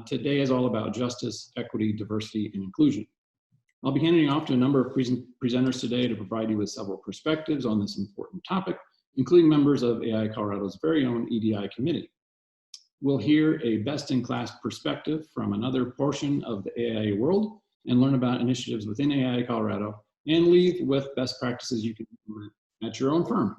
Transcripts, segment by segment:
Today is all about justice, equity, diversity, and inclusion. I'll be handing off to a number of presenters today to provide you with several perspectives on this important topic, including members of AIA Colorado's very own EDI committee. We'll hear a best-in-class perspective from another portion of the AIA world and learn about initiatives within AIA Colorado and leave with best practices you can implement at your own firm.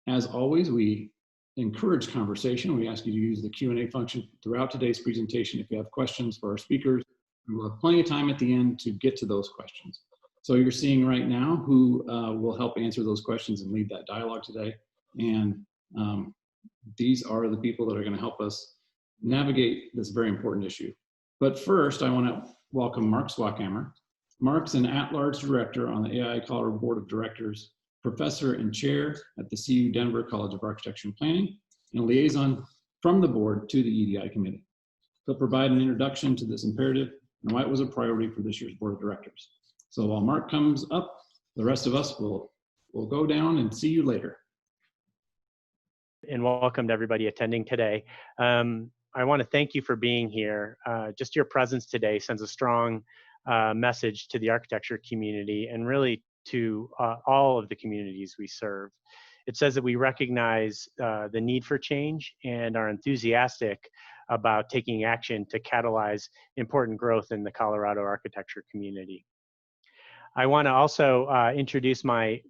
As always, we encourage conversation. We ask you to use the Q&A function throughout today's presentation if you have questions for our speakers. We'll have plenty of time at the end to get to those questions. So you're seeing right now who will help answer those questions and lead that dialogue today. And these are the people that are going to help us navigate this very important issue. But first, I want to welcome Mark Swackhammer. Mark's an at-large director on the AIA Colorado Board of Directors, professor and chair at the CU Denver College of Architecture and Planning, and a liaison from the board to the EDI committee. He'll provide an introduction to this imperative and why it was a priority for this year's board of directors. So while Mark comes up, the rest of us will go down and see you later. And welcome to everybody attending today. I want to thank you for being here. Just your presence today sends a strong message to the architecture community and really to all of the communities we serve. It says that we recognize the need for change and are enthusiastic about taking action to catalyze important growth in the Colorado architecture community. I want to also introduce my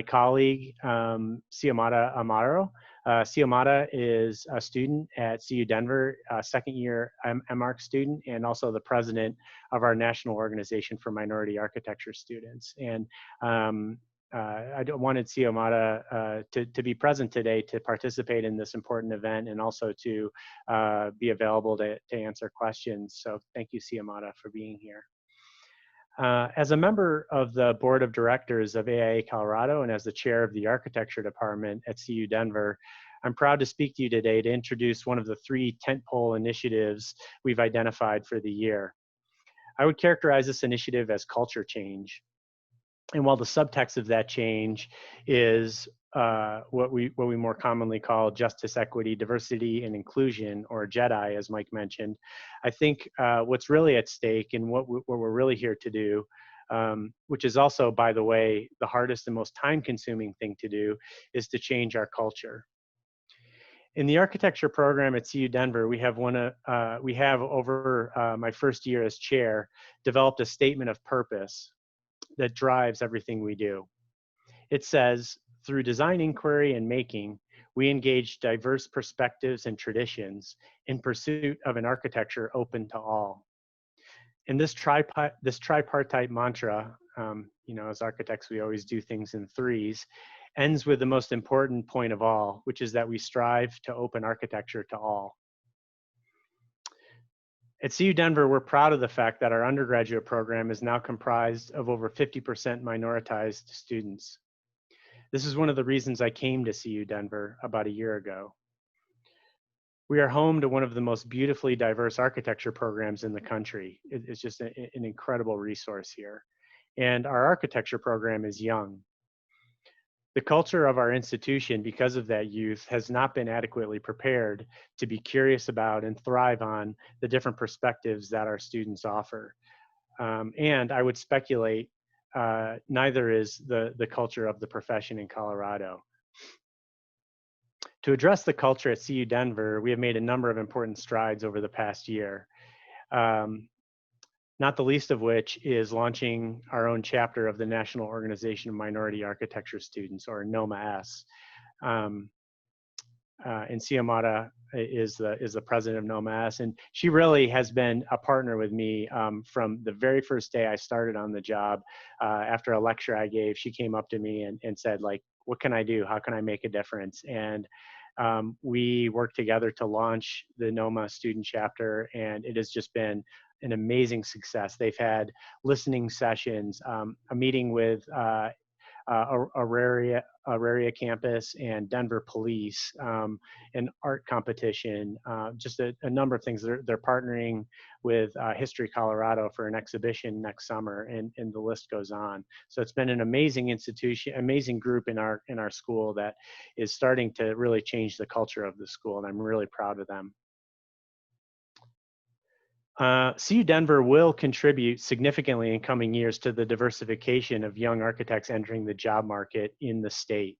colleague, Xiomara Amaro. Xiomara is a student at CU Denver, second year MArch student, and also the president of our National Organization for Minority Architecture Students. And I wanted Xiomara to be present today to participate in this important event and also to be available to answer questions. So thank you, Xiomara, for being here. As a member of the board of directors of AIA Colorado and as the chair of the architecture department at CU Denver, I'm proud to speak to you today to introduce one of the 3 tentpole initiatives we've identified for the year. I would characterize this initiative as culture change. And while the subtext of that change is what we more commonly call justice, equity, diversity, and inclusion, or JEDI, as Mike mentioned, I think what's really at stake and what we're really here to do, which is also, by the way, the hardest and most time-consuming thing to do, is to change our culture. In the architecture program at CU Denver, we have over my first year as chair, developed a statement of purpose that drives everything we do. It says, through design inquiry and making, we engage diverse perspectives and traditions in pursuit of an architecture open to all. And this tripartite mantra, as architects, we always do things in 3s, ends with the most important point of all, which is that we strive to open architecture to all. At CU Denver, we're proud of the fact that our undergraduate program is now comprised of over 50% minoritized students. This is one of the reasons I came to CU Denver about a year ago. We are home to one of the most beautifully diverse architecture programs in the country. It's just an incredible resource here. And our architecture program is young. The culture of our institution, because of that youth, has not been adequately prepared to be curious about and thrive on the different perspectives that our students offer. And I would speculate neither is the culture of the profession in Colorado. To address the culture at CU Denver, we have made a number of important strides over the past year. Not the least of which is launching our own chapter of the National Organization of Minority Architecture Students, or NOMA-S. And Xiomara is the president of NOMA-S, and she really has been a partner with me from the very first day I started on the job. After a lecture I gave, she came up to me and said, like, what can I do? How can I make a difference? And we worked together to launch the NOMA student chapter, and it has just been an amazing success. They've had listening sessions, a meeting with Auraria campus and Denver Police, an art competition, just a number of things. They're partnering with History Colorado for an exhibition next summer, and the list goes on. So it's been an amazing institution, amazing group in our school that is starting to really change the culture of the school, and I'm really proud of them. CU Denver will contribute significantly in coming years to the diversification of young architects entering the job market in the state.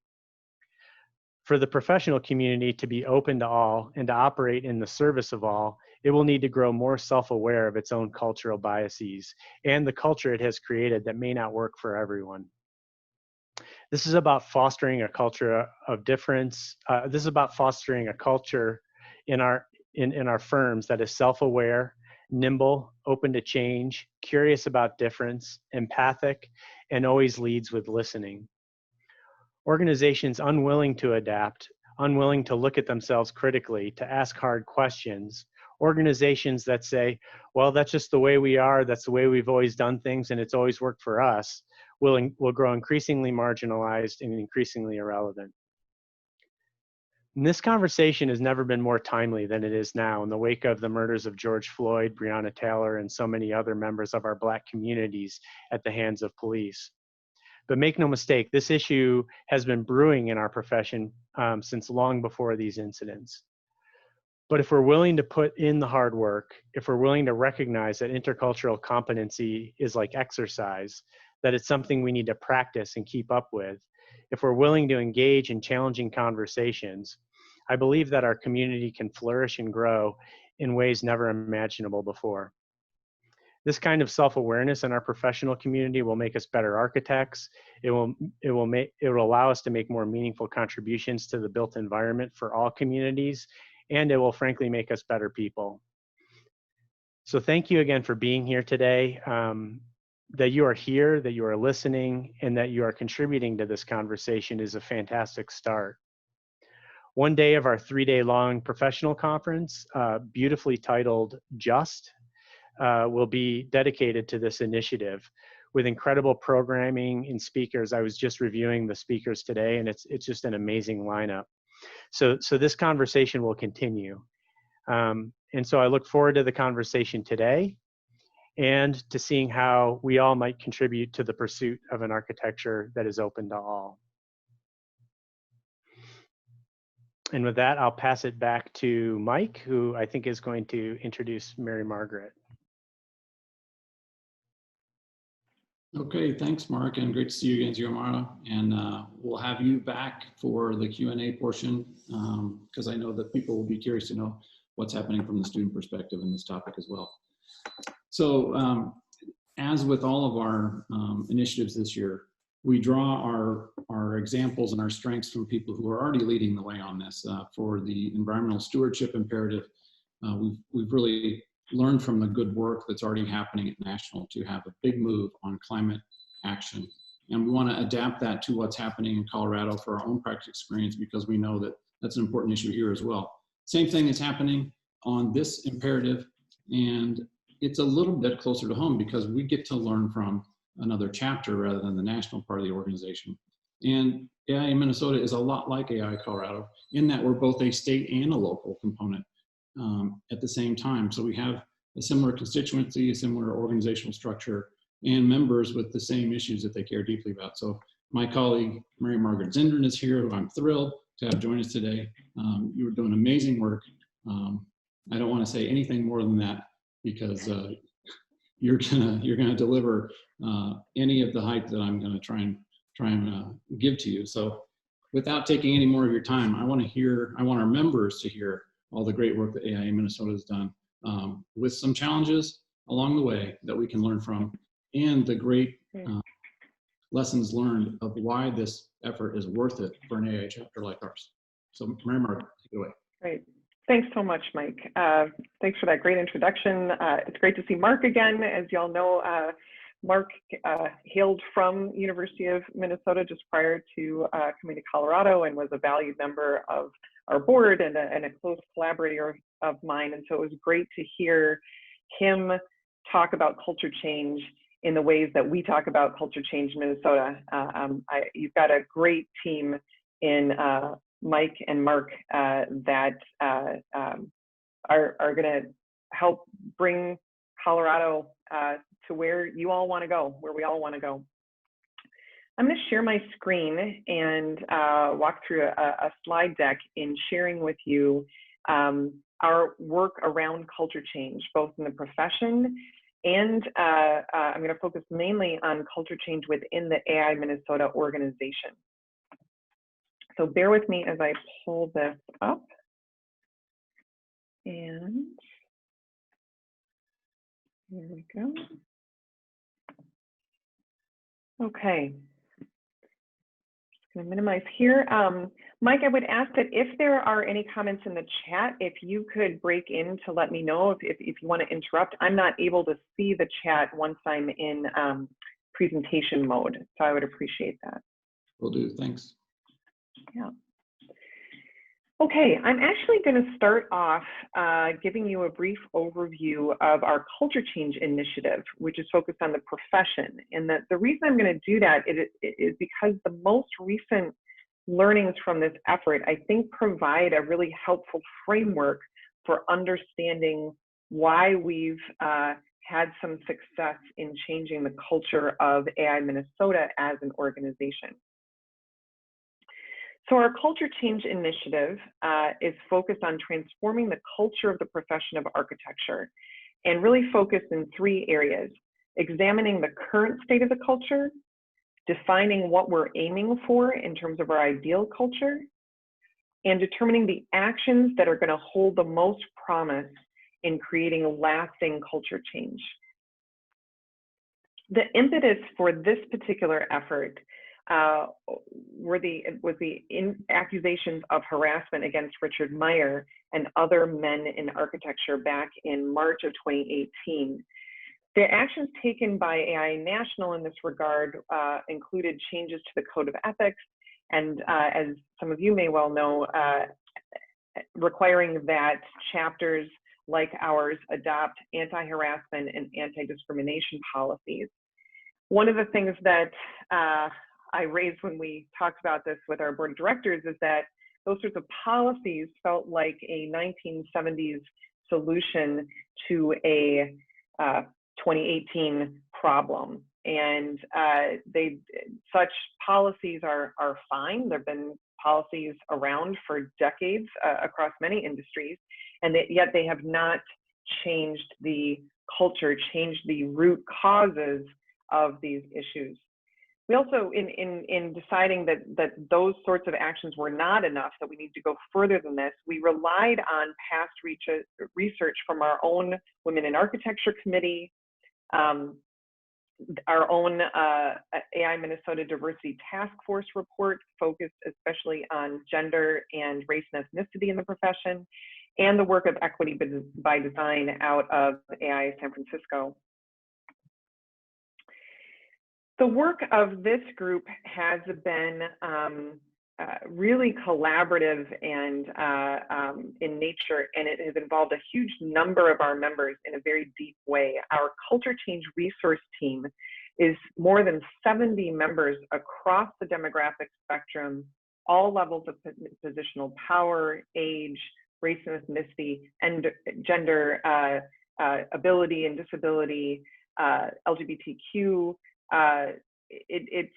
For the professional community to be open to all and to operate in the service of all, it will need to grow more self-aware of its own cultural biases and the culture it has created that may not work for everyone. This is about fostering a culture of difference. This is about fostering a culture in our firms that is self-aware, nimble, open to change, curious about difference, empathic, and always leads with listening. Organizations unwilling to adapt, unwilling to look at themselves critically, to ask hard questions, organizations that say, well, that's just the way we are, that's the way we've always done things, and it's always worked for us, will grow increasingly marginalized and increasingly irrelevant. And this conversation has never been more timely than it is now in the wake of the murders of George Floyd, Breonna Taylor, and so many other members of our Black communities at the hands of police. But make no mistake, this issue has been brewing in our profession since long before these incidents. But if we're willing to put in the hard work, if we're willing to recognize that intercultural competency is like exercise, that it's something we need to practice and keep up with, if we're willing to engage in challenging conversations, I believe that our community can flourish and grow in ways never imaginable before. This kind of self-awareness in our professional community will make us better architects. It will allow us to make more meaningful contributions to the built environment for all communities, and it will frankly make us better people. So thank you again for being here today. That you are here, that you are listening, and that you are contributing to this conversation is a fantastic start. One day of our 3-day-long professional conference, beautifully titled Just, will be dedicated to this initiative with incredible programming and speakers. I was just reviewing the speakers today, and it's just an amazing lineup. So this conversation will continue. And so I look forward to the conversation today and to seeing how we all might contribute to the pursuit of an architecture that is open to all. And with that, I'll pass it back to Mike, who I think is going to introduce Mary Margaret. Okay, thanks, Mark, and great to see you again, Giomara. And we'll have you back for the Q&A portion, because I know that people will be curious to know what's happening from the student perspective in this topic as well. So as with all of our initiatives this year, we draw our examples and our strengths from people who are already leading the way on this. For the environmental stewardship imperative, we've really learned from the good work that's already happening at National to have a big move on climate action. And we want to adapt that to what's happening in Colorado for our own practice experience, because we know that that's an important issue here as well. Same thing is happening on this imperative, and it's a little bit closer to home because we get to learn from another chapter rather than the national part of the organization. And AIA Minnesota is a lot like AIA Colorado in that we're both a state and a local component at the same time. So we have a similar constituency, a similar organizational structure, and members with the same issues that they care deeply about. So my colleague, Mary Margaret Zindran, is here, who I'm thrilled to have join us today. You were doing amazing work. I don't want to say anything more than that, because you're gonna deliver any of the hype that I'm gonna try and give to you. So without taking any more of your time, I want our members to hear all the great work that AIA Minnesota has done, with some challenges along the way that we can learn from, and the great lessons learned of why this effort is worth it for an AIA chapter like ours. So Mary Margaret, take it away. Great. Thanks so much, Mike. Thanks for that great introduction. It's great to see Mark again. As y'all know, Mark hailed from University of Minnesota just prior to coming to Colorado, and was a valued member of our board and a close collaborator of mine. And so it was great to hear him talk about culture change in the ways that we talk about culture change in Minnesota. You've got a great team in Mike and Mark that are going to help bring Colorado to where you all want to go, where we all want to go. I'm going to share my screen and walk through a slide deck in sharing with you our work around culture change, both in the profession and I'm going to focus mainly on culture change within the AI Minnesota organization. So bear with me as I pull this up. And here we go. Okay. Going to minimize here. Mike, I would ask that if there are any comments in the chat, if you could break in to let me know if you want to interrupt. I'm not able to see the chat once I'm in presentation mode, so I would appreciate that. Will do, thanks. Yeah. Okay, I'm actually going to start off giving you a brief overview of our culture change initiative, which is focused on the profession. And the reason I'm going to do that is because the most recent learnings from this effort, I think, provide a really helpful framework for understanding why we've had some success in changing the culture of AI Minnesota as an organization. So our culture change initiative is focused on transforming the culture of the profession of architecture and really focused in 3 areas: examining the current state of the culture, defining what we're aiming for in terms of our ideal culture, and determining the actions that are going to hold the most promise in creating lasting culture change. The impetus for this particular effort was the accusations of harassment against Richard Meyer and other men in architecture back in March of 2018. The actions taken by AIA National in this regard included changes to the Code of Ethics, and as some of you may well know, requiring that chapters like ours adopt anti-harassment and anti-discrimination policies. One of the things that I raised when we talked about this with our board of directors is that those sorts of policies felt like a 1970s solution to a 2018 problem. And such policies are fine. There have been policies around for decades across many industries, and yet they have not changed the culture, changed the root causes of these issues. We also, in deciding that those sorts of actions were not enough, that we need to go further than this, we relied on past research from our own Women in Architecture Committee, our own AI Minnesota Diversity Task Force report focused especially on gender and race and ethnicity in the profession, and the work of Equity by Design out of AI San Francisco. The work of this group has been really collaborative and in nature, and it has involved a huge number of our members in a very deep way. Our culture change resource team is more than 70 members across the demographic spectrum, all levels of positional power, age, race and ethnicity, and gender, ability and disability, LGBTQ. It's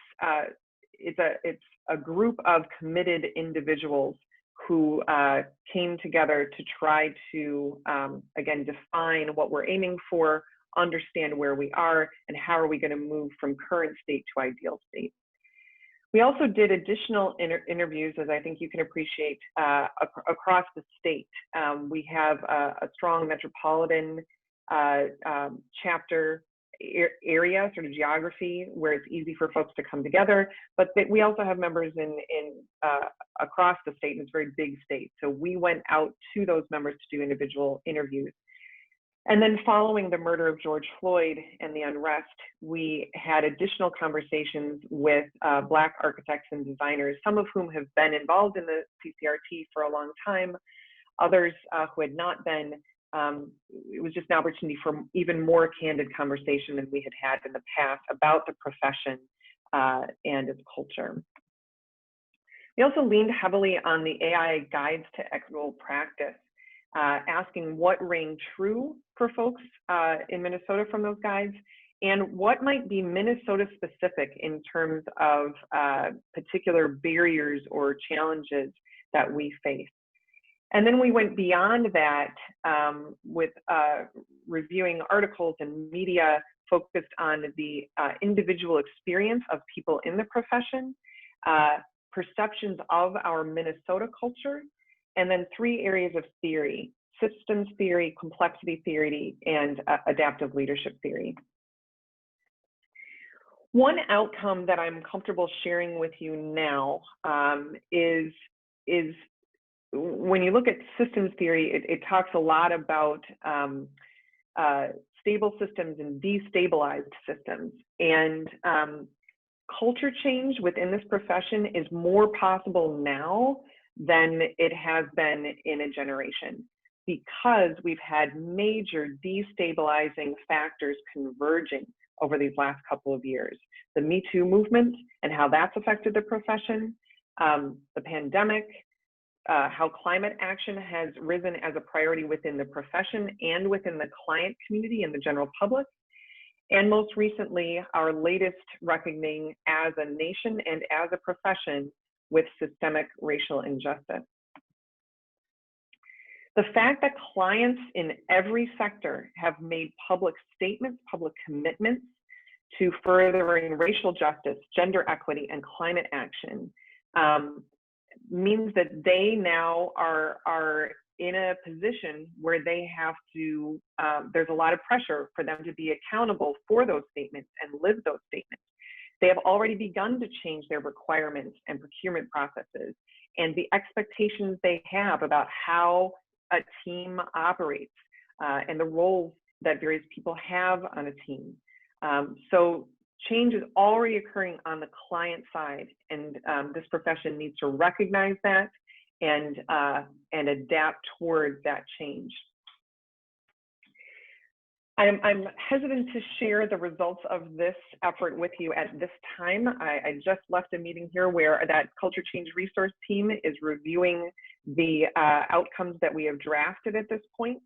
a group of committed individuals who came together to try to, again, define what we're aiming for, understand where we are, and how are we going to move from current state to ideal state. We also did additional interviews, as I think you can appreciate, across the state. We have a strong metropolitan chapter area, sort of geography, where it's easy for folks to come together, but we also have members across the state, and it's a very big state. So we went out to those members to do individual interviews. And then following the murder of George Floyd and the unrest, we had additional conversations with Black architects and designers, some of whom have been involved in the CCRT for a long time, others who had not been. It was just an opportunity for even more candid conversation than we had had in the past about the profession and its culture. We also leaned heavily on the AI Guides to Equitable Practice, asking what rang true for folks in Minnesota from those guides, and what might be Minnesota specific in terms of particular barriers or challenges that we face. And then we went beyond that with reviewing articles and media focused on the individual experience of people in the profession, perceptions of our Minnesota culture, and then 3 areas of theory: systems theory, complexity theory, and adaptive leadership theory. One outcome that I'm comfortable sharing with you now is when you look at systems theory, it talks a lot about stable systems and destabilized systems. And culture change within this profession is more possible now than it has been in a generation, because we've had major destabilizing factors converging over these last couple of years. The Me Too movement and how that's affected the profession, the pandemic, how climate action has risen as a priority within the profession and within the client community and the general public, and most recently, our latest reckoning as a nation and as a profession with systemic racial injustice. The fact that clients in every sector have made public statements, public commitments to furthering racial justice, gender equity, and climate action means that they now are in a position where they have to, there's a lot of pressure for them to be accountable for those statements and live those statements. They have already begun to change their requirements and procurement processes and the expectations they have about how a team operates and the roles that various people have on a team. So change is already occurring on the client side, and this profession needs to recognize that and adapt toward that change. I'm hesitant to share the results of this effort with you at this time. I just left a meeting here where that culture change resource team is reviewing the outcomes that we have drafted at this point.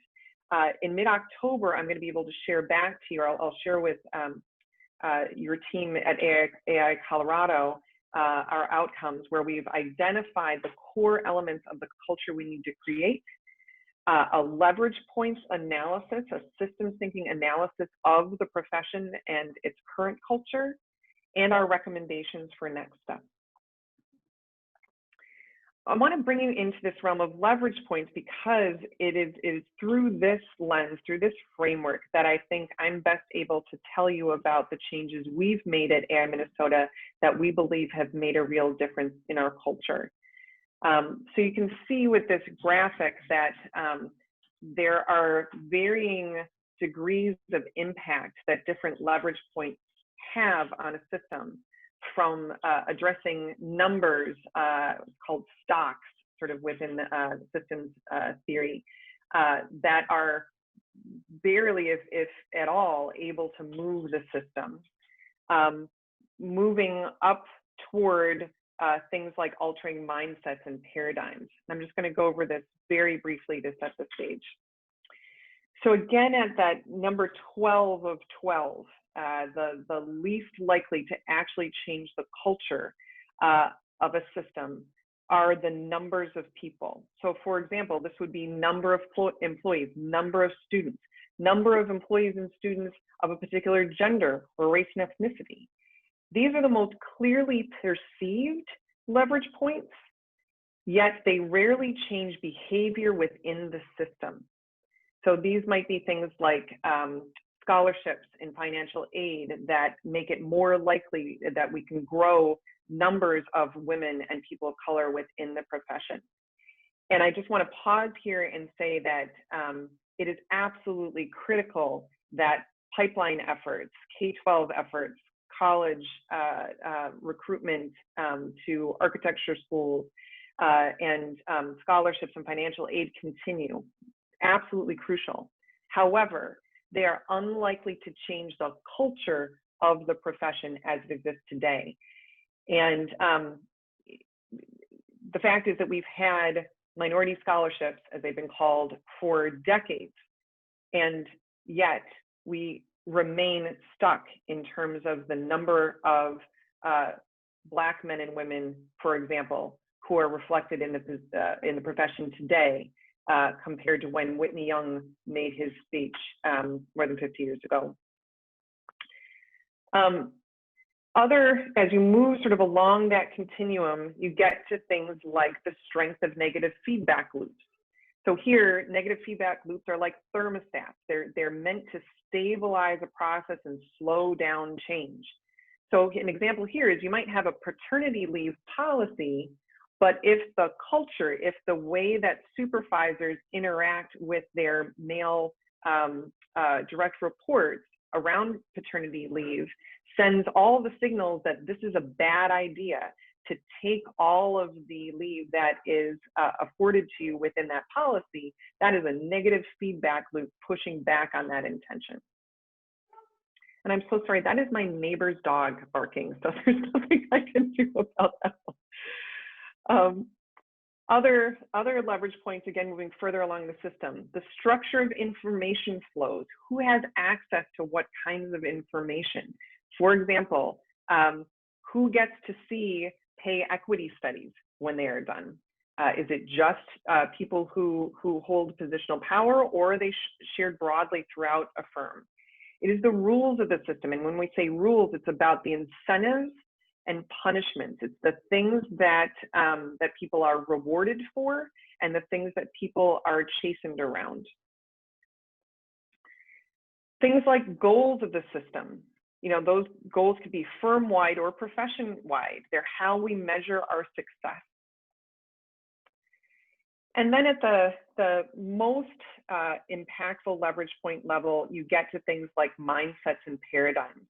In mid-October, I'm going to be able to share back to you, or I'll share with your team at AIA Colorado our outcomes, where we've identified the core elements of the culture we need to create, a leverage points analysis, a systems thinking analysis of the profession and its current culture, and our recommendations for next steps. I want to bring you into this realm of leverage points because it is through this lens, through this framework, that I think I'm best able to tell you about the changes we've made at AIA Minnesota that we believe have made a real difference in our culture. So you can see with this graphic that there are varying degrees of impact that different leverage points have on a system, from addressing numbers called stocks, sort of within the systems theory, that are barely, if at all, able to move the system, moving up toward things like altering mindsets and paradigms. I'm just going to go over this very briefly to set the stage. So again, at that number 12 of 12, the least likely to actually change the culture of a system are the numbers of people. So for example, this would be number of employees, number of students, number of employees and students of a particular gender or race and ethnicity. These are the most clearly perceived leverage points, yet they rarely change behavior within the system. So these might be things like scholarships and financial aid that make it more likely that we can grow numbers of women and people of color within the profession. And I just want to pause here and say that it is absolutely critical that pipeline efforts, K-12 efforts, college recruitment to architecture schools and scholarships and financial aid continue. Absolutely crucial. However, they are unlikely to change the culture of the profession as it exists today. And the fact is that we've had minority scholarships, as they've been called, for decades, and yet we remain stuck in terms of the number of Black men and women, for example, who are reflected in the profession today compared to when Whitney Young made his speech more than 50 years ago. As you move sort of along that continuum, you get to things like the strength of negative feedback loops. So here, negative feedback loops are like thermostats. They're meant to stabilize a process and slow down change. So an example here is you might have a paternity leave policy, but if the culture, if the way that supervisors interact with their male direct reports around paternity leave sends all the signals that this is a bad idea to take all of the leave that is afforded to you within that policy, that is a negative feedback loop pushing back on that intention. And I'm so sorry, that is my neighbor's dog barking, so there's nothing I can do about that one. Other leverage points, again, moving further along the system, the structure of information flows. Who has access to what kinds of information? For example, who gets to see pay equity studies when they are done? Is it just people who hold positional power, or are they shared broadly throughout a firm? It is the rules of the system, and when we say rules, it's about the incentives and punishments. It's the things that that people are rewarded for, and the things that people are chastened around. Things like goals of the system. You know, those goals could be firm-wide or profession-wide. They're how we measure our success. And then at the most impactful leverage point level, you get to things like mindsets and paradigms.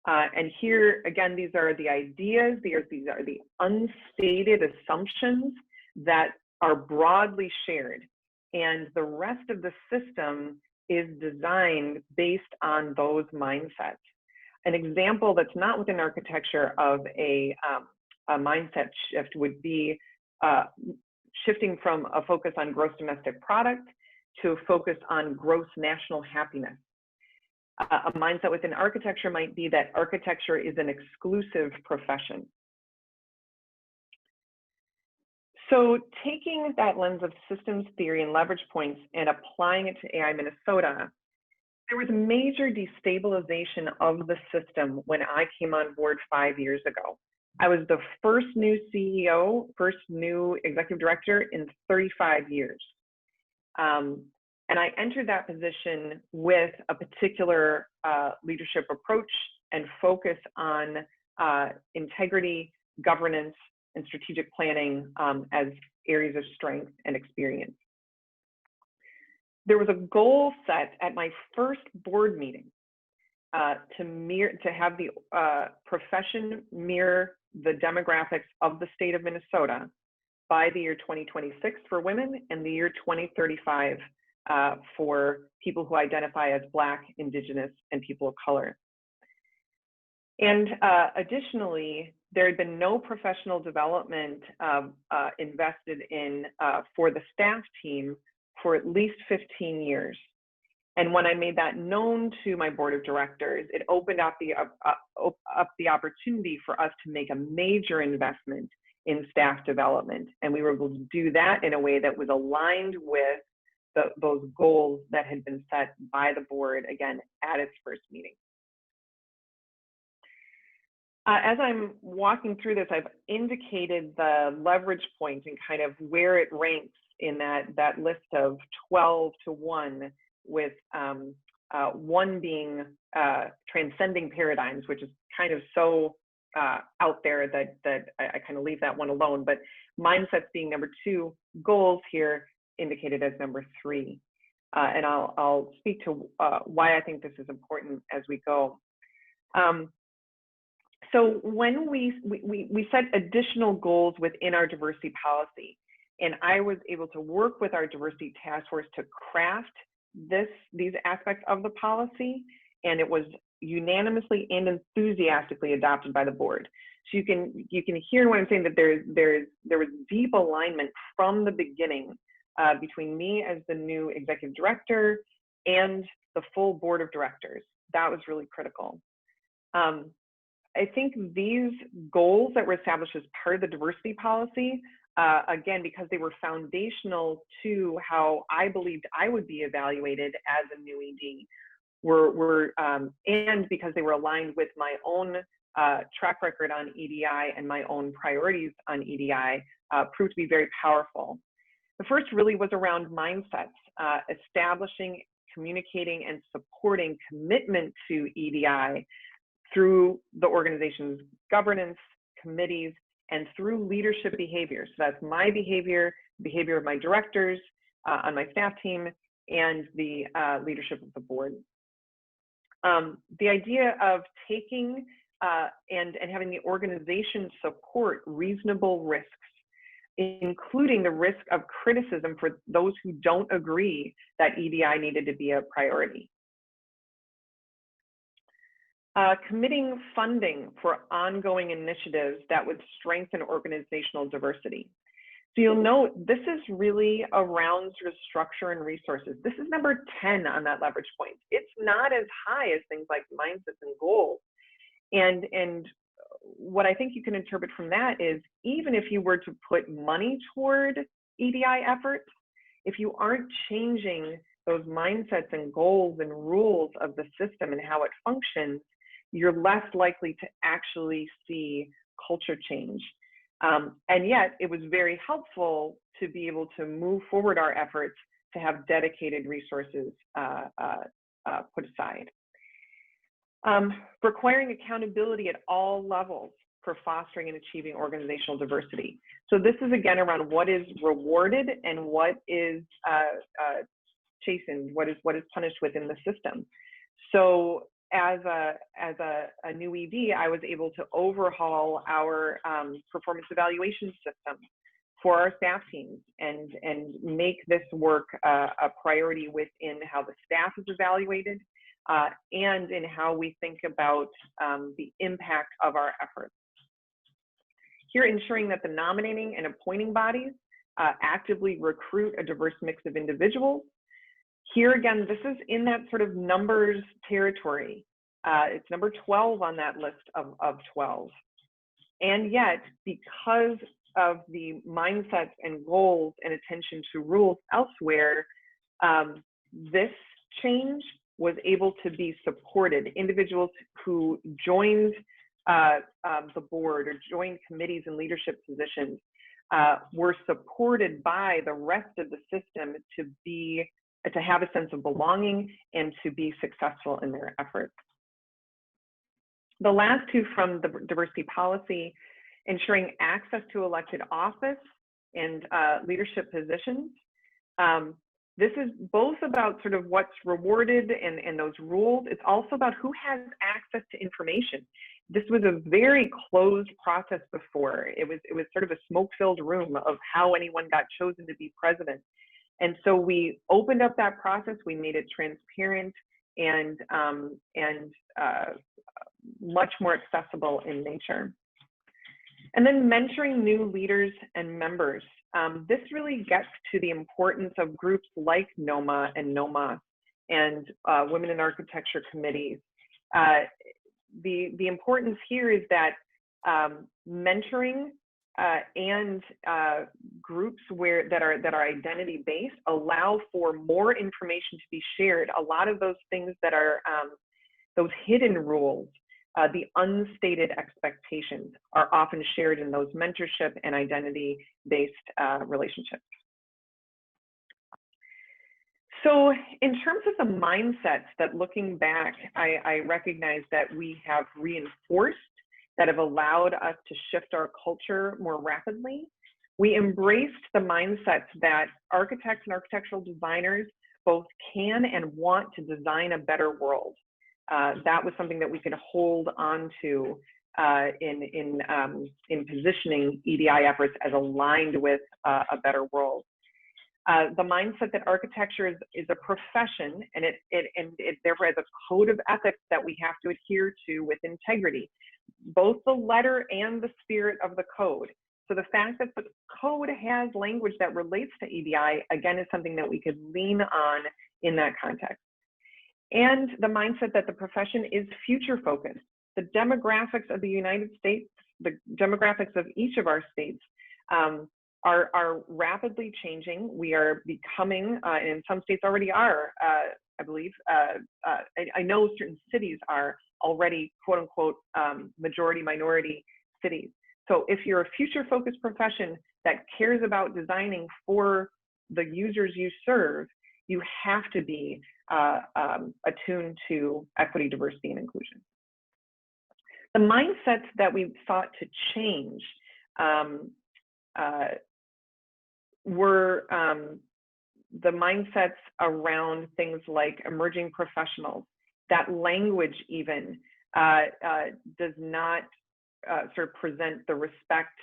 And here, again, these are the ideas, these are the unstated assumptions that are broadly shared. And the rest of the system is designed based on those mindsets. An example that's not within architecture of a mindset shift would be shifting from a focus on gross domestic product to a focus on gross national happiness. A mindset within architecture might be that architecture is an exclusive profession. So taking that lens of systems theory and leverage points and applying it to AI Minnesota, there was major destabilization of the system when I came on board 5 years ago. I was the first new CEO, first new executive director in 35 years. And I entered that position with a particular leadership approach and focus on integrity, governance, and strategic planning as areas of strength and experience. There was a goal set at my first board meeting to have the profession mirror the demographics of the state of Minnesota by the year 2026 for women and the year 2035 for people who identify as Black, Indigenous, and people of color. And additionally, there had been no professional development invested in for the staff team for at least 15 years. And when I made that known to my board of directors, it opened up the opportunity for us to make a major investment in staff development. And we were able to do that in a way that was aligned with those goals that had been set by the board, again, at its first meeting. As I'm walking through this, I've indicated the leverage point and kind of where it ranks in that list of 12 to 1, with 1 being transcending paradigms, which is kind of so out there that I kind of leave that one alone. But mindsets being number 2, goals here indicated as number 3. And I'll speak to why I think this is important as we go. So when we set additional goals within our diversity policy, and I was able to work with our diversity task force to craft these aspects of the policy, and it was unanimously and enthusiastically adopted by the board. So you can hear what I'm saying, that there was deep alignment from the beginning between me as the new executive director and the full board of directors. That was really critical. I think these goals that were established as part of the diversity policy again, because they were foundational to how I believed I would be evaluated as a new ED, and because they were aligned with my own track record on EDI and my own priorities on EDI, proved to be very powerful. The first really was around mindsets, establishing, communicating, and supporting commitment to EDI through the organization's governance, committees, and through leadership behavior. So that's my behavior, behavior of my directors on my staff team, and the leadership of the board. The idea of taking and having the organization support reasonable risks, including the risk of criticism for those who don't agree that EDI needed to be a priority. Committing funding for ongoing initiatives that would strengthen organizational diversity. So you'll note this is really around sort of structure and resources. This is number 10 on that leverage point. It's not as high as things like mindsets and goals. And what I think you can interpret from that is, even if you were to put money toward EDI efforts, if you aren't changing those mindsets and goals and rules of the system and how it functions, you're less likely to actually see culture change. And yet it was very helpful to be able to move forward our efforts to have dedicated resources put aside. Requiring accountability at all levels for fostering and achieving organizational diversity. So this is again around what is rewarded and what is chastened, what is punished within the system. So as a new ED, I was able to overhaul our performance evaluation system for our staff teams and make this work a priority within how the staff is evaluated and in how we think about the impact of our efforts. Here, ensuring that the nominating and appointing bodies actively recruit a diverse mix of individuals. Here again, this is in that sort of numbers territory. It's number 12 on that list of 12. And yet, because of the mindsets and goals and attention to rules elsewhere, this change was able to be supported. Individuals who joined the board or joined committees and leadership positions were supported by the rest of the system to have a sense of belonging and to be successful in their efforts. The last two from the diversity policy, ensuring access to elected office and leadership positions. This is both about sort of what's rewarded and those rules. It's also about who has access to information. This was a very closed process before. It was sort of a smoke-filled room of how anyone got chosen to be president. And so we opened up that process. We made it transparent and much more accessible in nature. And then mentoring new leaders and members. This really gets to the importance of groups like NOMA and NOMA and Women in Architecture committees. The importance here is that mentoring and groups that are identity based allow for more information to be shared. A lot of those things that are those hidden rules, the unstated expectations, are often shared in those mentorship and identity based relationships. So in terms of the mindsets that, looking back, I recognize that we have reinforced, that have allowed us to shift our culture more rapidly. We embraced the mindsets that architects and architectural designers both can and want to design a better world. That was something that we could hold on to in positioning EDI efforts as aligned with a better world. The mindset that architecture is a profession, and it therefore has a code of ethics that we have to adhere to with integrity, both the letter and the spirit of the code. So the fact that the code has language that relates to EDI, again, is something that we could lean on in that context. And the mindset that the profession is future focused. The demographics of the United States, the demographics of each of our states are rapidly changing. We are becoming, and in some states already are, I believe, I know certain cities are already quote unquote majority minority cities. So if you're a future focused profession that cares about designing for the users you serve, you have to be attuned to equity, diversity, and inclusion. The mindsets that we sought to change were the mindsets around things like emerging professionals. That language even does not sort of present the respect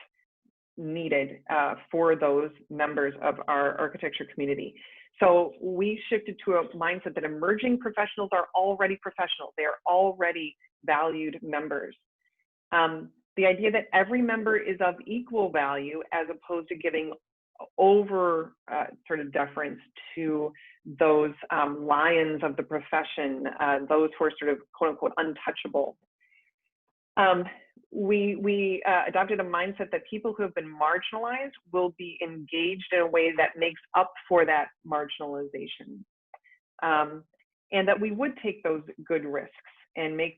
needed for those members of our architecture community. So we shifted to a mindset that emerging professionals are already professional. They are already valued members. The idea that every member is of equal value as opposed to giving over sort of deference to those lions of the profession, those who are sort of quote unquote untouchable. We adopted a mindset that people who have been marginalized will be engaged in a way that makes up for that marginalization. And that we would take those good risks and make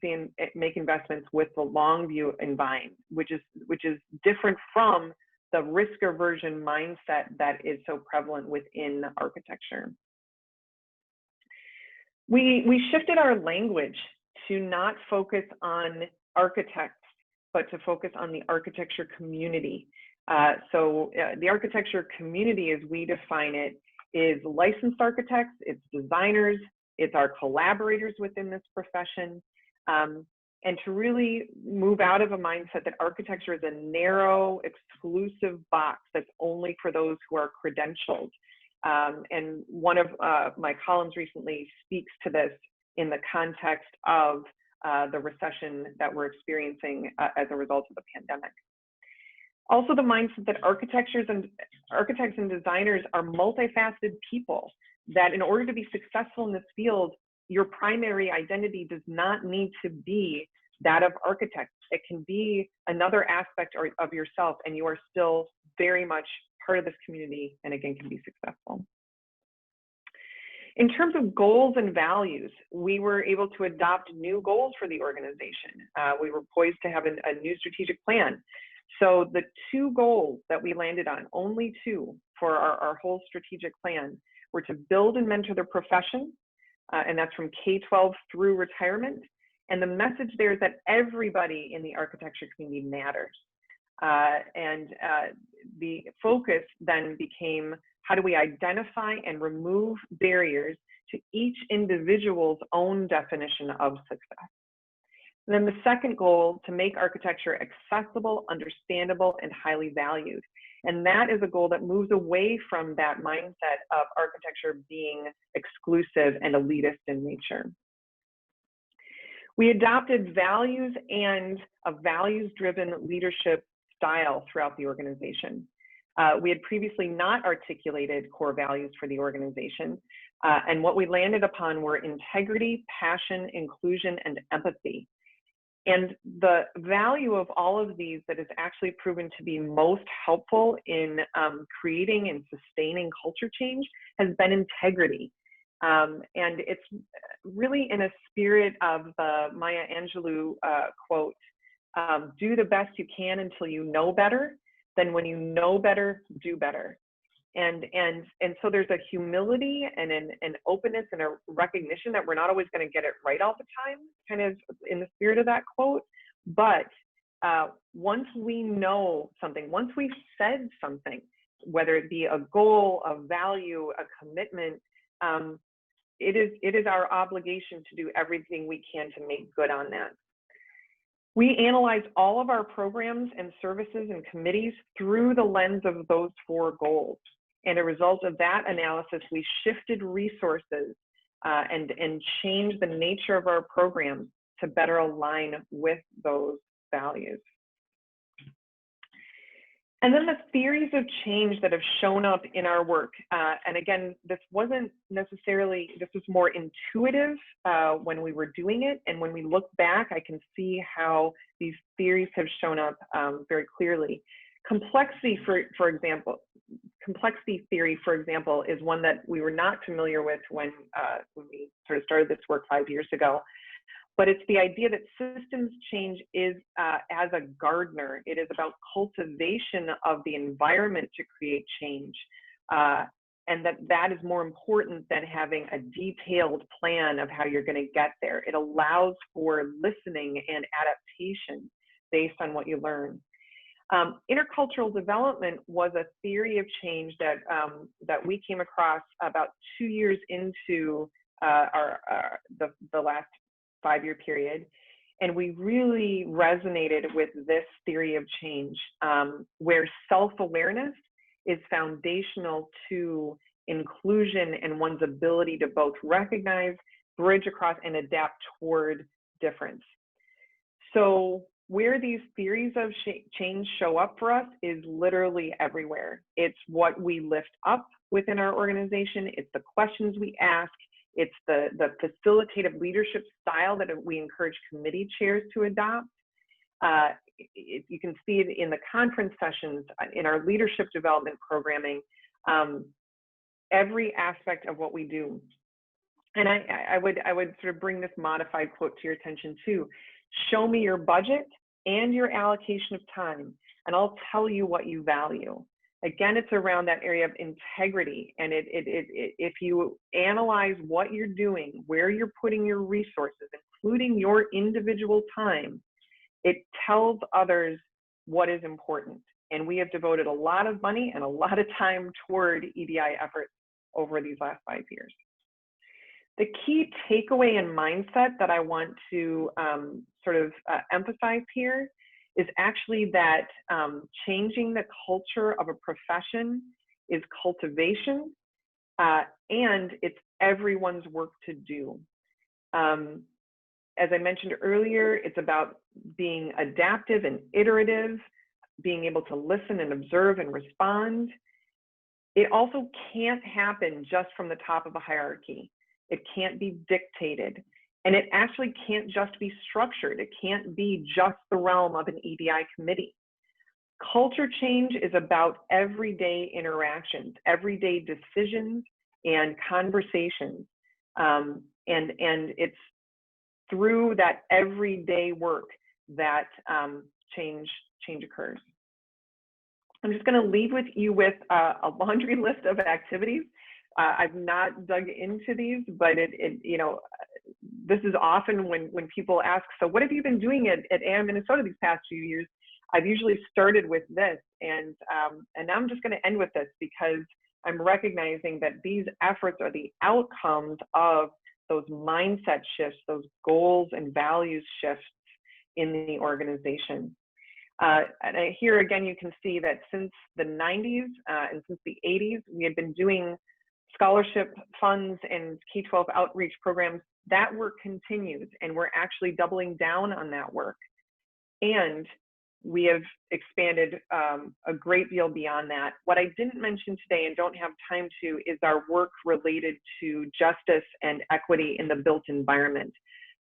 investments with the long view in mind, which is different from the risk aversion mindset that is so prevalent within architecture. We shifted our language to not focus on architects, but to focus on the architecture community. The architecture community, as we define it, is licensed architects, it's designers, it's our collaborators within this profession, and to really move out of a mindset that architecture is a narrow, exclusive box that's only for those who are credentialed. And one of my columns recently speaks to this in the context of the recession that we're experiencing as a result of the pandemic. Also, the mindset that architects and designers are multifaceted people, that in order to be successful in this field, your primary identity does not need to be that of architect. It can be another aspect of yourself, and you are still very much part of this community, and again, can be successful. In terms of goals and values, we were able to adopt new goals for the organization. We were poised to have a new strategic plan. So the two goals that we landed on, only two for our whole strategic plan, were to build and mentor the profession, and that's from K-12 through retirement. And the message there is that everybody in the architecture community matters. The focus then became, how do we identify and remove barriers to each individual's own definition of success? And then the second goal, to make architecture accessible, understandable, and highly valued. And that is a goal that moves away from that mindset of architecture being exclusive and elitist in nature. We adopted values and a values-driven leadership style throughout the organization. We had previously not articulated core values for the organization, and what we landed upon were integrity, passion, inclusion, and empathy. And the value of all of these that has actually proven to be most helpful in creating and sustaining culture change has been integrity. And it's really in a spirit of the Maya Angelou quote, do the best you can until you know better, then when you know better, do better. And so there's a humility and an openness and a recognition that we're not always going to get it right all the time, kind of in the spirit of that quote. But once we know something, once we've said something, whether it be a goal, a value, a commitment, it is our obligation to do everything we can to make good on that. We analyzed all of our programs and services and committees through the lens of those four goals. And as a result of that analysis, we shifted resources and changed the nature of our programs to better align with those values. And then the theories of change that have shown up in our work. And again, this wasn't necessarily, this was more intuitive when we were doing it. And when we look back, I can see how these theories have shown up very clearly. Complexity, for example, complexity theory, for example, is one that we were not familiar with when we sort of started this work 5 years ago. But it's the idea that systems change is as a gardener. It is about cultivation of the environment to create change. And that is more important than having a detailed plan of how you're going to get there. It allows for listening and adaptation based on what you learn. Intercultural development was a theory of change that, that we came across about 2 years into the last 5-year period. And we really resonated with this theory of change, where self-awareness is foundational to inclusion and one's ability to both recognize, bridge across, and adapt toward difference. So where these theories of change show up for us is literally everywhere. It's what we lift up within our organization. It's the questions we ask. It's the facilitative leadership style that we encourage committee chairs to adopt. You can see it in the conference sessions, in our leadership development programming, every aspect of what we do. And I would sort of bring this modified quote to your attention too. Show me your budget and your allocation of time, and I'll tell you what you value. Again, it's around that area of integrity. And if you analyze what you're doing, where you're putting your resources, including your individual time, it tells others what is important. And we have devoted a lot of money and a lot of time toward EDI efforts over these last 5 years. The key takeaway and mindset that I want to emphasize here is actually that changing the culture of a profession is cultivation, and it's everyone's work to do. As I mentioned earlier, it's about being adaptive and iterative, being able to listen and observe and respond. It also can't happen just from the top of a hierarchy. It can't be dictated. And it actually can't just be structured. It can't be just the realm of an EDI committee. Culture change is about everyday interactions, everyday decisions and conversations. And it's through that everyday work that change occurs. I'm just going to leave with you with a laundry list of activities. I've not dug into these, but this is often when people ask, so what have you been doing at AIA Minnesota these past few years? I've usually started with this, and now I'm just going to end with this, because I'm recognizing that these efforts are the outcomes of those mindset shifts, those goals and values shifts in the organization. And here again, you can see that since the 90s and since the 80s, we had been doing scholarship funds and K-12 outreach programs. That work continues, and we're actually doubling down on that work. And we have expanded a great deal beyond that. What I didn't mention today and don't have time to is our work related to justice and equity in the built environment.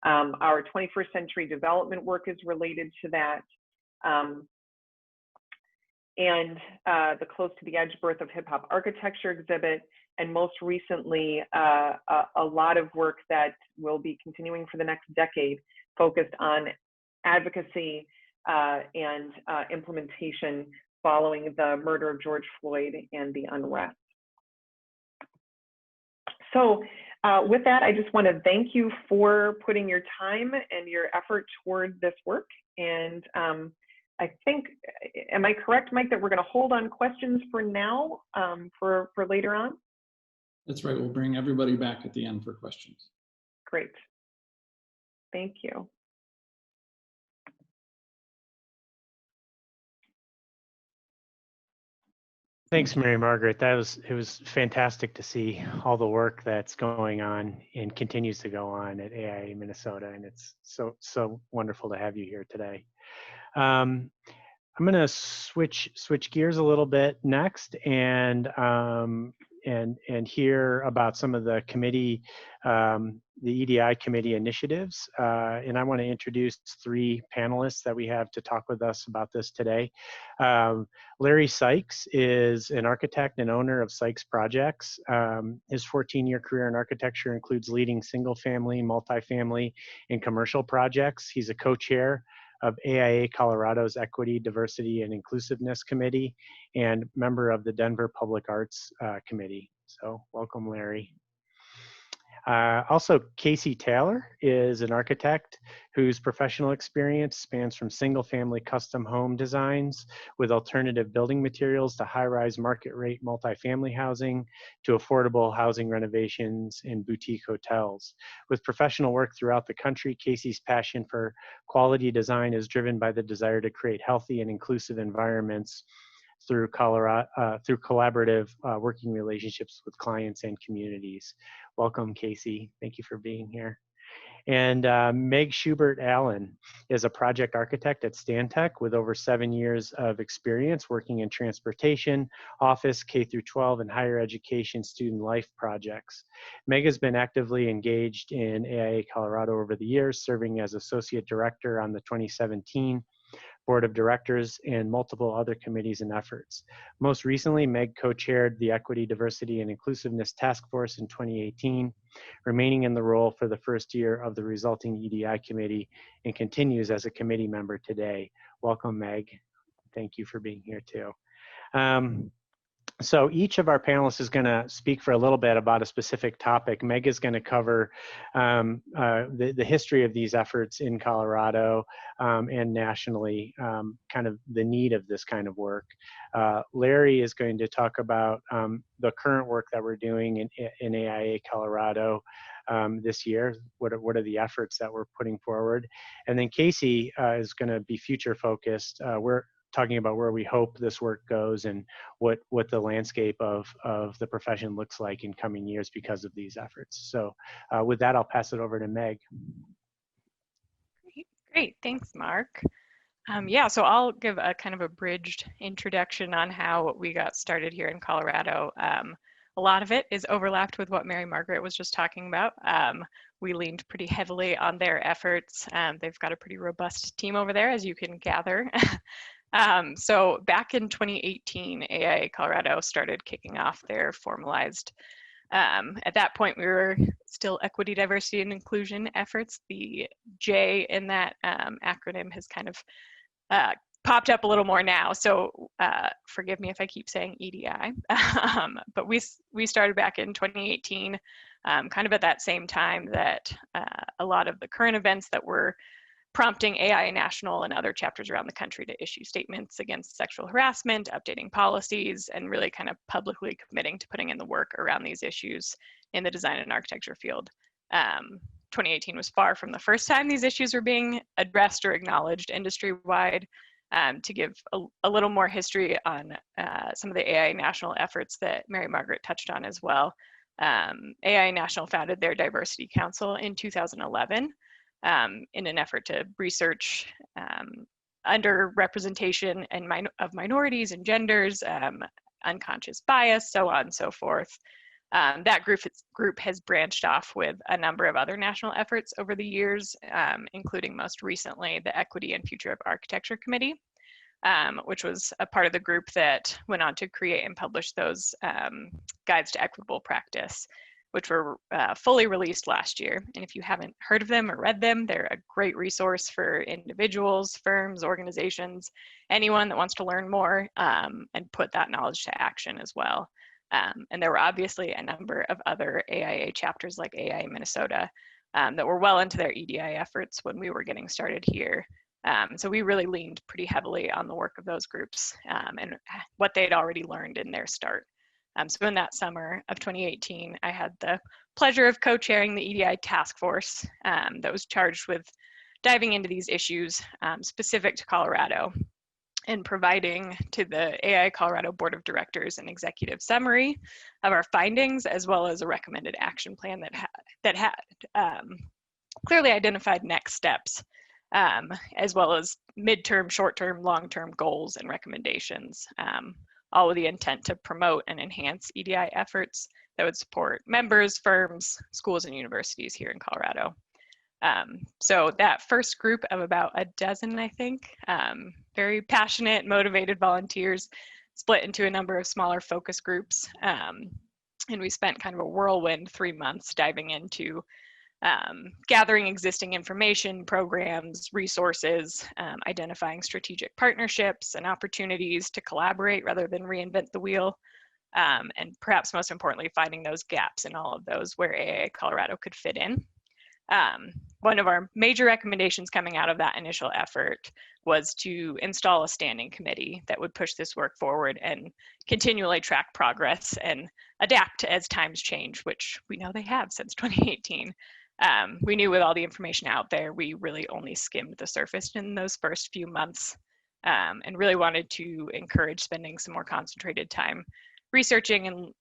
Our 21st century development work is related to that. And the Close to the Edge Birth of Hip Hop Architecture exhibit, and most recently, a lot of work that will be continuing for the next decade, focused on advocacy and implementation following the murder of George Floyd and the unrest. So with that, I just want to thank you for putting your time and your effort toward this work. And I think, am I correct, Mike, that we're going to hold on questions for now for later on? That's right. We'll bring everybody back at the end for questions. Great. Thank you. Thanks, Mary Margaret. It was fantastic to see all the work that's going on and continues to go on at AIA Minnesota, and it's so wonderful to have you here today. I'm going to switch gears a little bit next, and and hear about some of the committee, the EDI committee initiatives. And I want to introduce 3 panelists that we have to talk with us about this today. Larry Sykes is an architect and owner of Sykes Projects. His 14-year career in architecture includes leading single-family, multifamily, and commercial projects. He's a co-chair of AIA Colorado's Equity, Diversity, and Inclusiveness Committee, and member of the Denver Public Arts Committee. So welcome, Larry. Also, Casey Taylor is an architect whose professional experience spans from single-family custom home designs with alternative building materials to high-rise market-rate multifamily housing to affordable housing renovations and boutique hotels. With professional work throughout the country, Casey's passion for quality design is driven by the desire to create healthy and inclusive environments through collaborative working relationships with clients and communities. Welcome, Casey. Thank you for being here. And Meg Schubert-Allen is a project architect at Stantec with over 7 years of experience working in transportation, office, K-12, and higher education student life projects. Meg has been actively engaged in AIA Colorado over the years, serving as associate director on the 2017 Board of Directors, and multiple other committees and efforts. Most recently, Meg co-chaired the Equity, Diversity, and Inclusiveness Task Force in 2018, remaining in the role for the first year of the resulting EDI committee, and continues as a committee member today. Welcome, Meg. Thank you for being here too. So each of our panelists is going to speak for a little bit about a specific topic. Meg is going to cover the history of these efforts in Colorado and nationally, kind of the need of this kind of work. Larry is going to talk about the current work that we're doing in AIA Colorado this year. What are the efforts that we're putting forward? And then Casey is going to be future focused. We're talking about where we hope this work goes and what the landscape of the profession looks like in coming years because of these efforts. So with that, I'll pass it over to Meg. Great, thanks, Mark. Yeah, so I'll give a kind of a bridged introduction on how we got started here in Colorado. A lot of it is overlapped with what Mary Margaret was just talking about. We leaned pretty heavily on their efforts. They've got a pretty robust team over there, as you can gather. So back in 2018, AIA Colorado started kicking off their formalized, at that point we were still equity, diversity, and inclusion efforts. The J in that acronym has kind of popped up a little more now, so forgive me if I keep saying EDI. But we started back in 2018, kind of at that same time that a lot of the current events that were prompting AIA National and other chapters around the country to issue statements against sexual harassment, updating policies, and really kind of publicly committing to putting in the work around these issues in the design and architecture field. 2018 was far from the first time these issues were being addressed or acknowledged industry-wide. To give a little more history on some of the AIA National efforts that Mary Margaret touched on as well. AIA National founded their Diversity Council in 2011. In an effort to research underrepresentation of minorities and genders, unconscious bias, so on and so forth. That group has branched off with a number of other national efforts over the years, including most recently the Equity and Future of Architecture Committee, which was a part of the group that went on to create and publish those guides to equitable practice, which were fully released last year. And if you haven't heard of them or read them, they're a great resource for individuals, firms, organizations, anyone that wants to learn more and put that knowledge to action as well. And there were obviously a number of other AIA chapters like AIA Minnesota that were well into their EDI efforts when we were getting started here. So we really leaned pretty heavily on the work of those groups and what they'd already learned in their start. So in that summer of 2018, I had the pleasure of co-chairing the EDI task force that was charged with diving into these issues specific to Colorado and providing to the AIA Colorado Board of Directors an executive summary of our findings, as well as a recommended action plan that had clearly identified next steps, as well as midterm, short-term, long-term goals and recommendations. all with the intent to promote and enhance EDI efforts that would support members, firms, schools, and universities here in Colorado. So that first group of about a dozen, I think, very passionate, motivated volunteers split into a number of smaller focus groups. And we spent kind of a whirlwind 3 months diving into gathering existing information, programs, resources, identifying strategic partnerships and opportunities to collaborate rather than reinvent the wheel, and perhaps most importantly, finding those gaps in all of those where AIA Colorado could fit in. One of our major recommendations coming out of that initial effort was to install a standing committee that would push this work forward and continually track progress and adapt as times change, which we know they have since 2018. We knew with all the information out there, we really only skimmed the surface in those first few months, and really wanted to encourage spending some more concentrated time researching and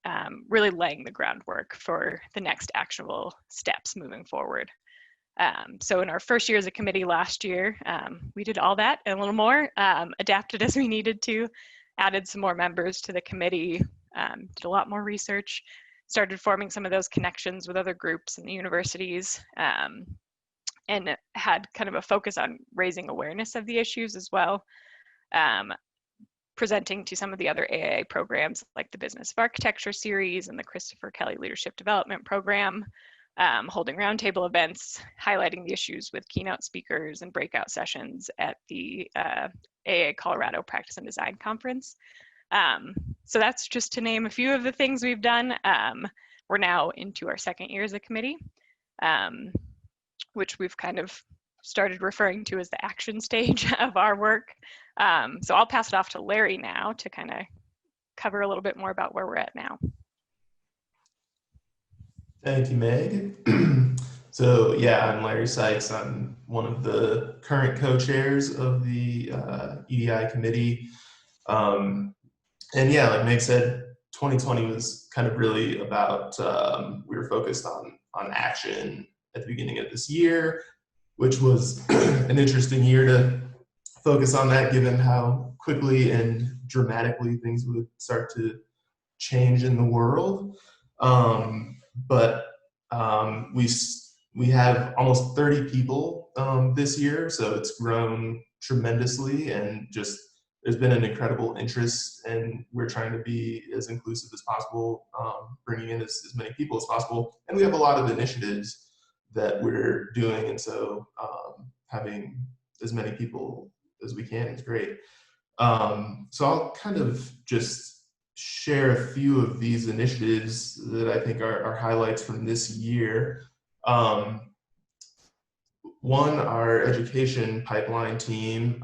really laying the groundwork for the next actionable steps moving forward. So in our first year as a committee last year, we did all that and a little more, adapted as we needed to, added some more members to the committee, did a lot more research, started forming some of those connections with other groups and the universities, and had kind of a focus on raising awareness of the issues as well, presenting to some of the other AIA programs like the Business of Architecture series and the Christopher Kelly Leadership Development Program, holding roundtable events, highlighting the issues with keynote speakers and breakout sessions at the AIA Colorado Practice and Design Conference. So that's just to name a few of the things we've done. We're now into our second year as a committee, which we've kind of started referring to as the action stage of our work. So I'll pass it off to Larry now to kind of cover a little bit more about where we're at now. Thank you, Meg. So yeah, I'm Larry Sykes. I'm one of the current co-chairs of the EDI committee. And yeah, like Meg said, 2020 was kind of really about, we were focused on action at the beginning of this year, which was an interesting year to focus on that given how quickly and dramatically things would start to change in the world. But we have almost 30 people this year, so it's grown tremendously, and just there's been an incredible interest, and we're trying to be as inclusive as possible, bringing in as many people as possible. And we have a lot of initiatives that we're doing, and so having as many people as we can is great. So I'll kind of just share a few of these initiatives that I think are highlights from this year. One, our education pipeline team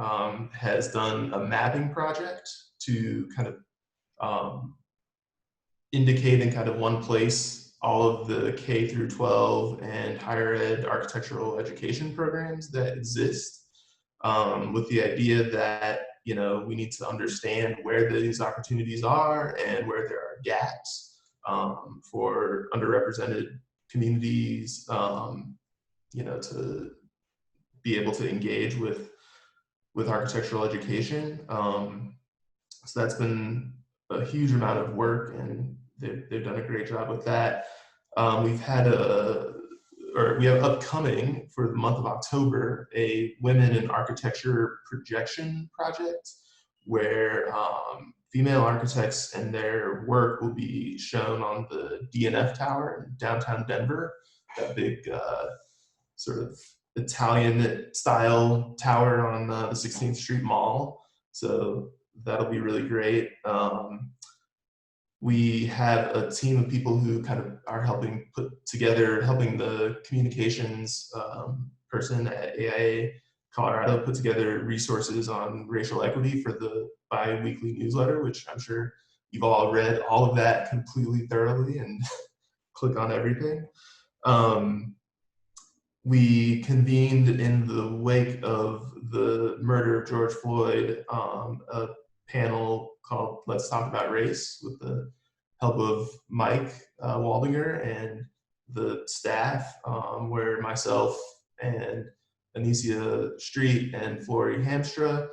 has done a mapping project to kind of indicate in kind of one place all of the K through 12 and higher ed architectural education programs that exist, with the idea that, you know, we need to understand where these opportunities are and where there are gaps for underrepresented communities, you know, to be able to engage with architectural education. So that's been a huge amount of work, and they've done a great job with that. We have upcoming for the month of October a Women in Architecture projection project where female architects and their work will be shown on the DNF Tower in downtown Denver, that big sort of Italian style tower on the 16th Street Mall. So that'll be really great. We have a team of people who kind of are helping the communications person at AIA Colorado put together resources on racial equity for the bi-weekly newsletter, which I'm sure you've all read all of that completely thoroughly and click on everything. We convened in the wake of the murder of George Floyd a panel called Let's Talk About Race with the help of Mike Waldinger and the staff, where myself and Anicia Street and Flory Hamstra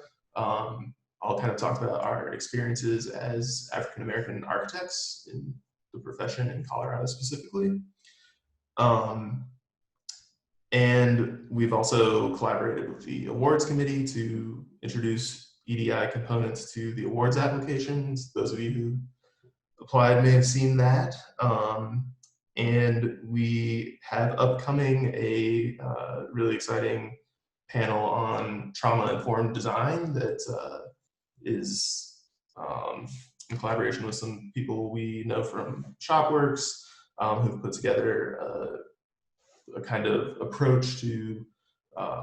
all kind of talked about our experiences as African-American architects in the profession in Colorado specifically. And we've also collaborated with the awards committee to introduce EDI components to the awards applications. Those of you who applied may have seen that. And we have upcoming a really exciting panel on trauma-informed design that is in collaboration with some people we know from Shopworks, who've put together a kind of approach to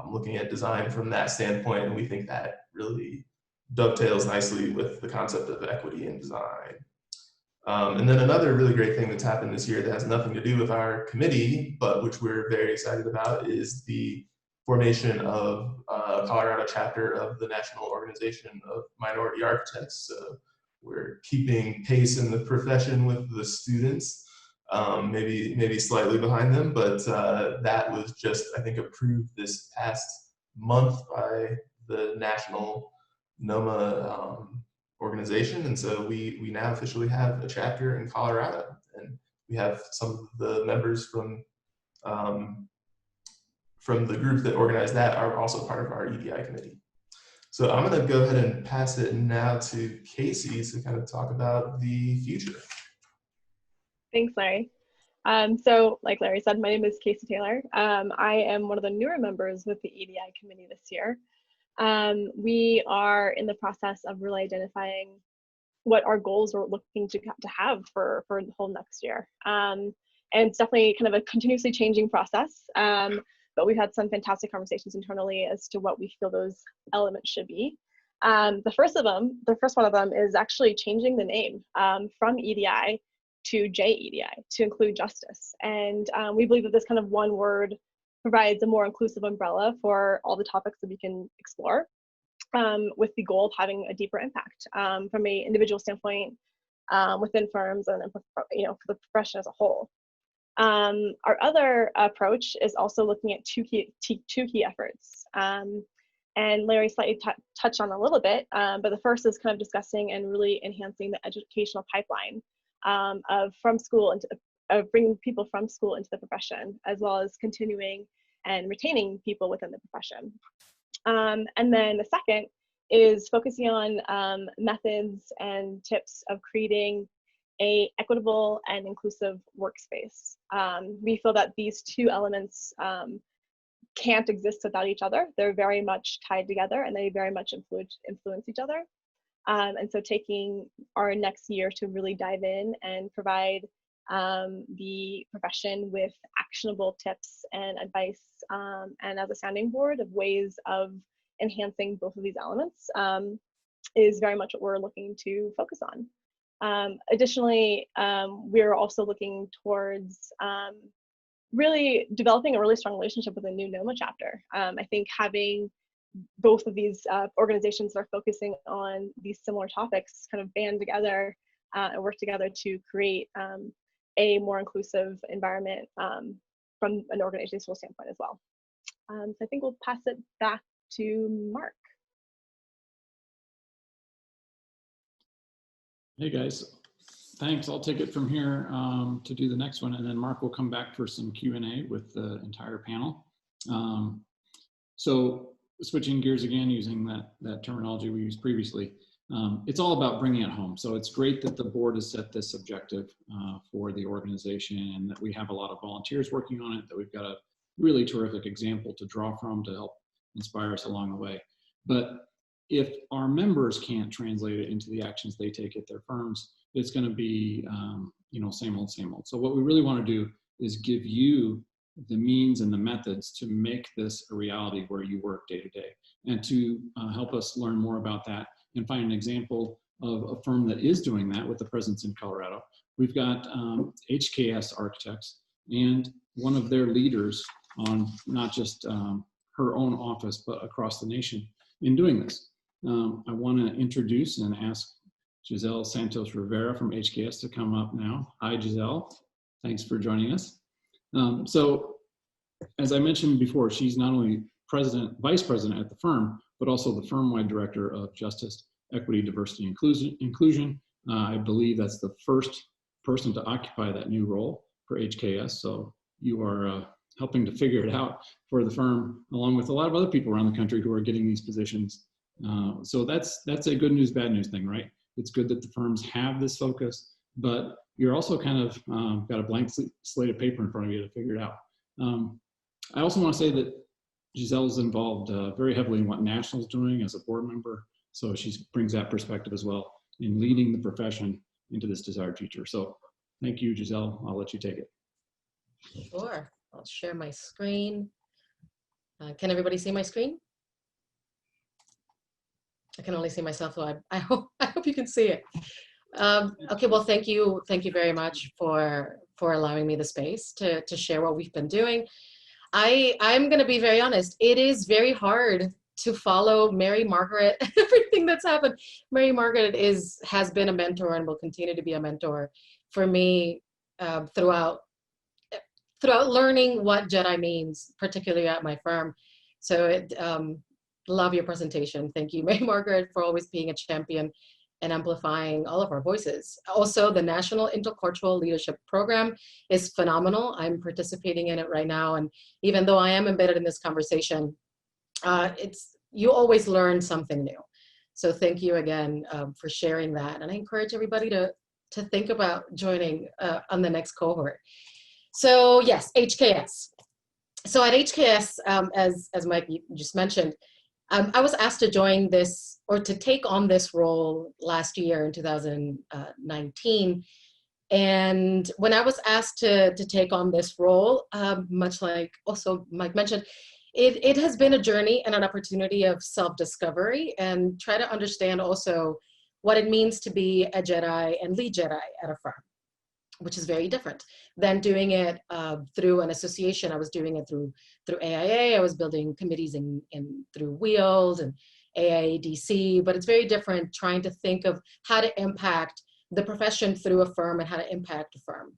looking at design from that standpoint, and we think that really dovetails nicely with the concept of equity in design. And then another really great thing that's happened this year that has nothing to do with our committee, but which we're very excited about, is the formation of a Colorado chapter of the National Organization of Minority Architects. So we're keeping pace in the profession with the students, maybe slightly behind them, but that was just, I think, approved this past month by the National NOMA organization, and so we now officially have a chapter in Colorado, and we have some of the members from the group that organized that are also part of our EDI committee. So I'm going to go ahead and pass it now to Casey to kind of talk about the future. Thanks, Larry. So like Larry said, my name is Casey Taylor. I am one of the newer members with the EDI committee this year. We are in the process of really identifying what our goals we're looking to have for the whole next year. And it's definitely kind of a continuously changing process, but we've had some fantastic conversations internally as to what we feel those elements should be. The first one of them is actually changing the name from EDI to JEDI to include justice. And we believe that this kind of one word provides a more inclusive umbrella for all the topics that we can explore, with the goal of having a deeper impact from an individual standpoint within firms and for the profession as a whole. Our other approach is also looking at two key efforts. And Larry slightly touched on a little bit, but the first is kind of discussing and really enhancing the educational pipeline of bringing people from school into the profession, as well as continuing and retaining people within the profession. And then the second is focusing on methods and tips of creating an equitable and inclusive workspace. We feel that these two elements can't exist without each other. They're very much tied together, and they very much influence each other. And so taking our next year to really dive in and provide the profession with actionable tips and advice, and as a sounding board of ways of enhancing both of these elements is very much what we're looking to focus on. Additionally, we're also looking towards really developing a really strong relationship with a new NOMA chapter. I think having both of these organizations that are focusing on these similar topics kind of band together and work together to create a more inclusive environment from an organizational standpoint as well. So I think we'll pass it back to Mark. Hey guys, thanks. I'll take it from here to do the next one, and then Mark will come back for some Q&A with the entire panel. So switching gears again, using that terminology we used previously, it's all about bringing it home. So it's great that the board has set this objective for the organization, and that we have a lot of volunteers working on it, that we've got a really terrific example to draw from to help inspire us along the way. But if our members can't translate it into the actions they take at their firms, it's going to be same old, same old. So what we really want to do is give you the means and the methods to make this a reality where you work day to day, and to help us learn more about that and find an example of a firm that is doing that with a presence in Colorado. We've got HKS Architects, and one of their leaders on not just her own office, but across the nation in doing this. I want to introduce and ask Giselle Santos Rivera from HKS to come up now. Hi, Giselle. Thanks for joining us. So as I mentioned before, she's not only vice president at the firm, but also the firm-wide director of justice Equity, Diversity, Inclusion. I believe that's the first person to occupy that new role for HKS. So you are helping to figure it out for the firm, along with a lot of other people around the country who are getting these positions. So that's a good news, bad news thing, right? It's good that the firms have this focus, but you're also kind of got a blank slate of paper in front of you to figure it out. I also want to say that Giselle's involved very heavily in what National's doing as a board member. So she brings that perspective as well in leading the profession into this desired future. So thank you, Giselle. I'll let you take it. Sure. I'll share my screen. Can everybody see my screen? I can only see myself, so I hope you can see it. Okay, well, thank you very much for allowing me the space to share what we've been doing. I'm going to be very honest. It is very hard to follow Mary Margaret, everything that's happened. Mary Margaret has been a mentor and will continue to be a mentor for me throughout learning what JEDI means, particularly at my firm. So love your presentation. Thank you, Mary Margaret, for always being a champion and amplifying all of our voices. Also, the National Intercultural Leadership Program is phenomenal. I'm participating in it right now. And even though I am embedded in this conversation, you always learn something new. So thank you again for sharing that. And I encourage everybody to think about joining on the next cohort. So yes, HKS. So at HKS, as Mike just mentioned, I was asked to join this or to take on this role last year in 2019. And when I was asked to take on this role, much like also Mike mentioned, it has been a journey and an opportunity of self-discovery and try to understand also what it means to be a JEDI and lead JEDI at a firm, which is very different than doing it through an association. I was doing it through AIA. I was building committees through Wheels and AIADC, but it's very different trying to think of how to impact the profession through a firm and how to impact a firm.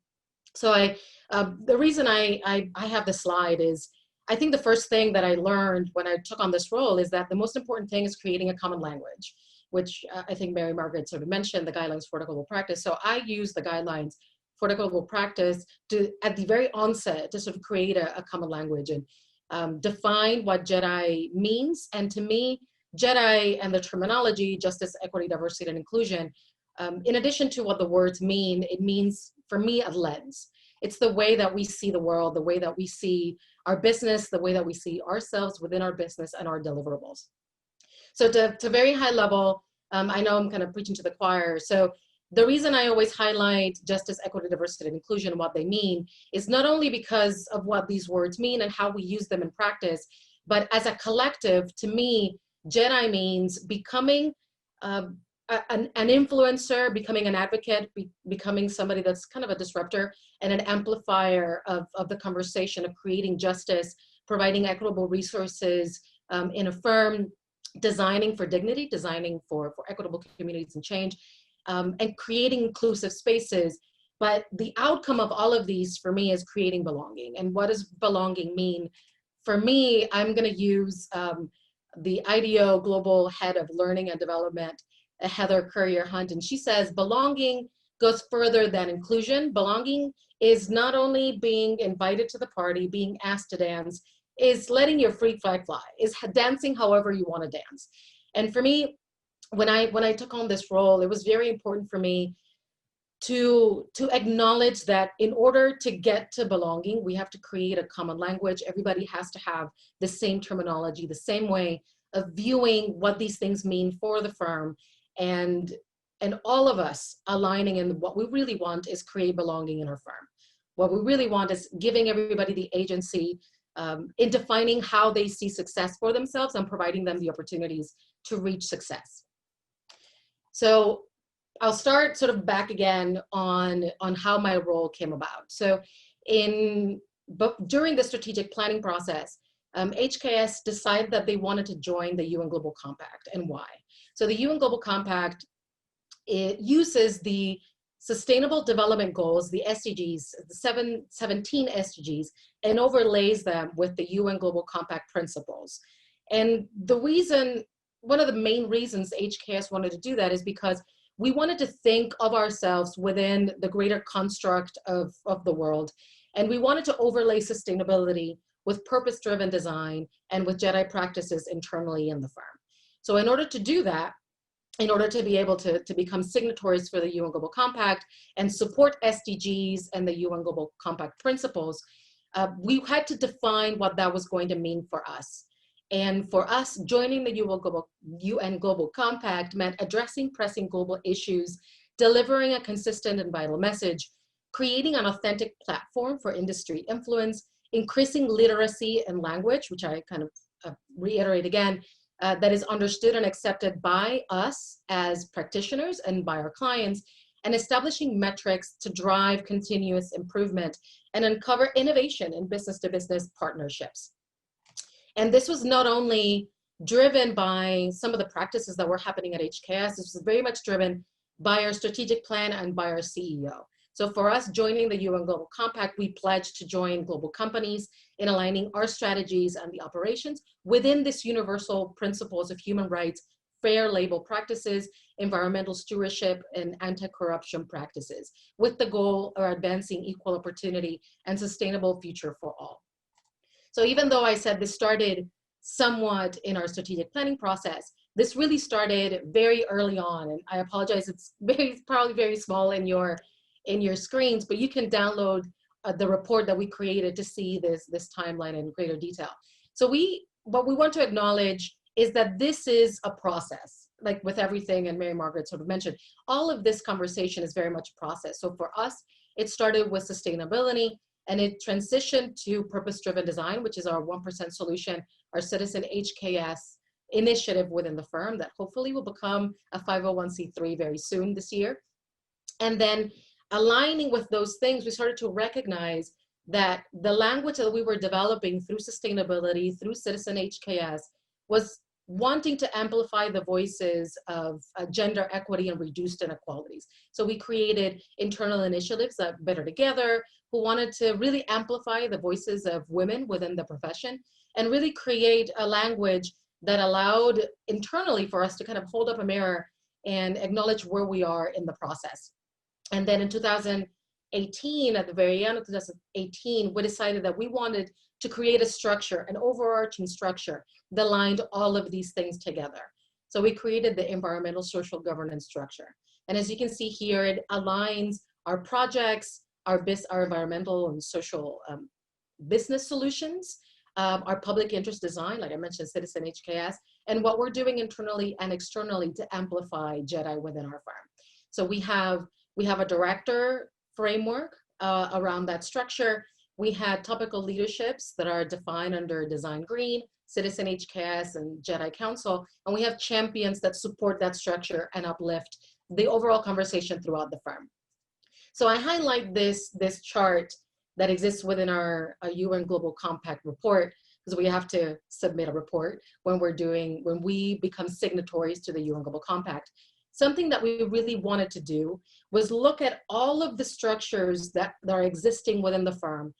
So the reason I have this slide is I think the first thing that I learned when I took on this role is that the most important thing is creating a common language, which I think Mary Margaret sort of mentioned, the guidelines for global practice. So I use the guidelines for global practice at the very onset to sort of create a common language and define what JEDI means. And to me, JEDI and the terminology, justice, equity, diversity, and inclusion, in addition to what the words mean, it means, for me, a lens. It's the way that we see the world, the way that we see our business, the way that we see ourselves within our business and our deliverables. So to very high level, I know I'm kind of preaching to the choir. So the reason I always highlight justice, equity, diversity, and inclusion and what they mean is not only because of what these words mean and how we use them in practice, but as a collective, to me, JEDI means becoming an influencer, becoming an advocate, becoming somebody that's kind of a disruptor and an amplifier of the conversation of creating justice, providing equitable resources in a firm, designing for dignity, designing for equitable communities and change, and creating inclusive spaces. But the outcome of all of these for me is creating belonging. And what does belonging mean? For me, I'm going to use the IDEO Global Head of Learning and Development, Heather Currier-Hunt, and she says belonging goes further than inclusion. Belonging is not only being invited to the party, being asked to dance, is letting your free flag fly, is dancing however you want to dance. And for me, when I took on this role, it was very important for me to acknowledge that in order to get to belonging, we have to create a common language. Everybody has to have the same terminology, the same way of viewing what these things mean for the firm, and all of us aligning in what we really want is create belonging in our firm. What we really want is giving everybody the agency in defining how they see success for themselves and providing them the opportunities to reach success. So I'll start sort of back again on how my role came about. So during the strategic planning process, HKS decided that they wanted to join the UN Global Compact, and why? So the UN Global Compact, it uses the Sustainable Development Goals, the SDGs, the 17 SDGs, and overlays them with the UN Global Compact principles. And the reason one of the main reasons HKS wanted to do that is because we wanted to think of ourselves within the greater construct of the world. And we wanted to overlay sustainability with purpose-driven design and with JEDI practices internally in the firm. So in order to do that, in order to be able to become signatories for the UN Global Compact and support SDGs and the UN Global Compact principles, we had to define what that was going to mean for us. And for us, joining the UN Global Compact meant addressing pressing global issues, delivering a consistent and vital message, creating an authentic platform for industry influence, increasing literacy and language, which I kind of reiterate again, that is understood and accepted by us as practitioners and by our clients, and establishing metrics to drive continuous improvement and uncover innovation in business-to-business partnerships. And this was not only driven by some of the practices that were happening at HKS, this was very much driven by our strategic plan and by our CEO. So for us joining the UN Global Compact, we pledged to join global companies in aligning our strategies and the operations within this universal principles of human rights, fair labor practices, environmental stewardship, and anti-corruption practices, with the goal of advancing equal opportunity and sustainable future for all. So even though I said this started somewhat in our strategic planning process, this really started very early on. And I apologize, it's probably very small in your screens, but you can download the report that we created to see this timeline in greater detail. So what we want to acknowledge is that this is a process, like with everything, and Mary Margaret sort of mentioned, all of this conversation is very much a process. So for us, it started with sustainability, and it transitioned to purpose-driven design, which is our 1% solution, our Citizen HKS initiative within the firm that hopefully will become a 501c3 very soon this year. And then aligning with those things, we started to recognize that the language that we were developing through sustainability, through Citizen HKS, was wanting to amplify the voices of gender equity and reduced inequalities. So we created internal initiatives like Better Together, who wanted to really amplify the voices of women within the profession and really create a language that allowed internally for us to kind of hold up a mirror and acknowledge where we are in the process. And then in 2018, at the very end of 2018, we decided that we wanted to create a structure, an overarching structure that aligned all of these things together. So we created the environmental social governance structure. And as you can see here, it aligns our projects, our environmental and social business solutions, our public interest design, like I mentioned, Citizen HKS, and what we're doing internally and externally to amplify JEDI within our firm. So we have a director framework around that structure. We had topical leaderships that are defined under Design Green, Citizen HKS, and JEDI Council, and we have champions that support that structure and uplift the overall conversation throughout the firm. So I highlight this chart that exists within our UN Global Compact report, because we have to submit a report when we become signatories to the UN Global Compact. Something that we really wanted to do was look at all of the structures that are existing within the firm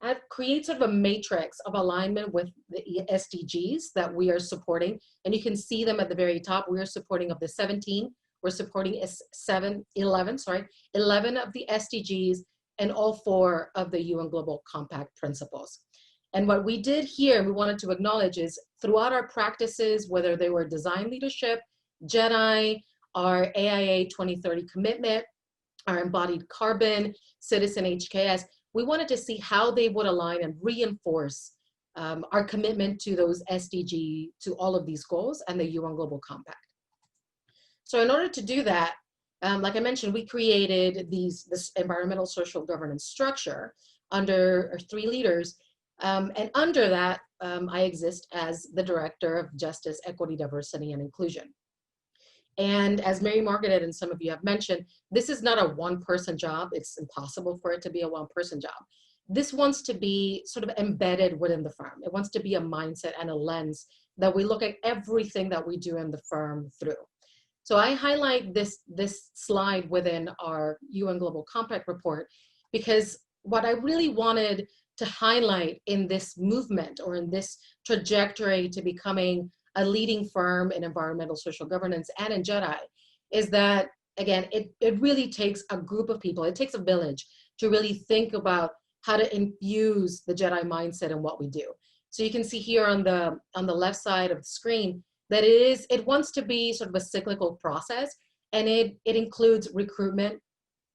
and create sort of a matrix of alignment with the SDGs that we are supporting. And you can see them at the very top. We are supporting of the 17. We're supporting 11 of the SDGs and all 4 of the UN Global Compact principles. And what we did here, we wanted to acknowledge, is throughout our practices, whether they were design leadership, JEDI, our AIA 2030 commitment, our embodied carbon, Citizen HKS, we wanted to see how they would align and reinforce our commitment to those SDG, to all of these goals and the UN Global Compact. So in order to do that, like I mentioned, we created this environmental social governance structure under 3 leaders. And under that, I exist as the Director of Justice, Equity, Diversity, and Inclusion. And as Mary Margaret and some of you have mentioned, this is not a one-person job. It's impossible for it to be a one-person job. This wants to be sort of embedded within the firm. It wants to be a mindset and a lens that we look at everything that we do in the firm through. So I highlight this slide within our UN Global Compact report because what I really wanted to highlight in this movement or in this trajectory to becoming a leading firm in environmental social governance and in Jedi, is that, again, it really takes a group of people, it takes a village to really think about how to infuse the Jedi mindset in what we do. So you can see here on the left side of the screen that it wants to be sort of a cyclical process, and it includes recruitment,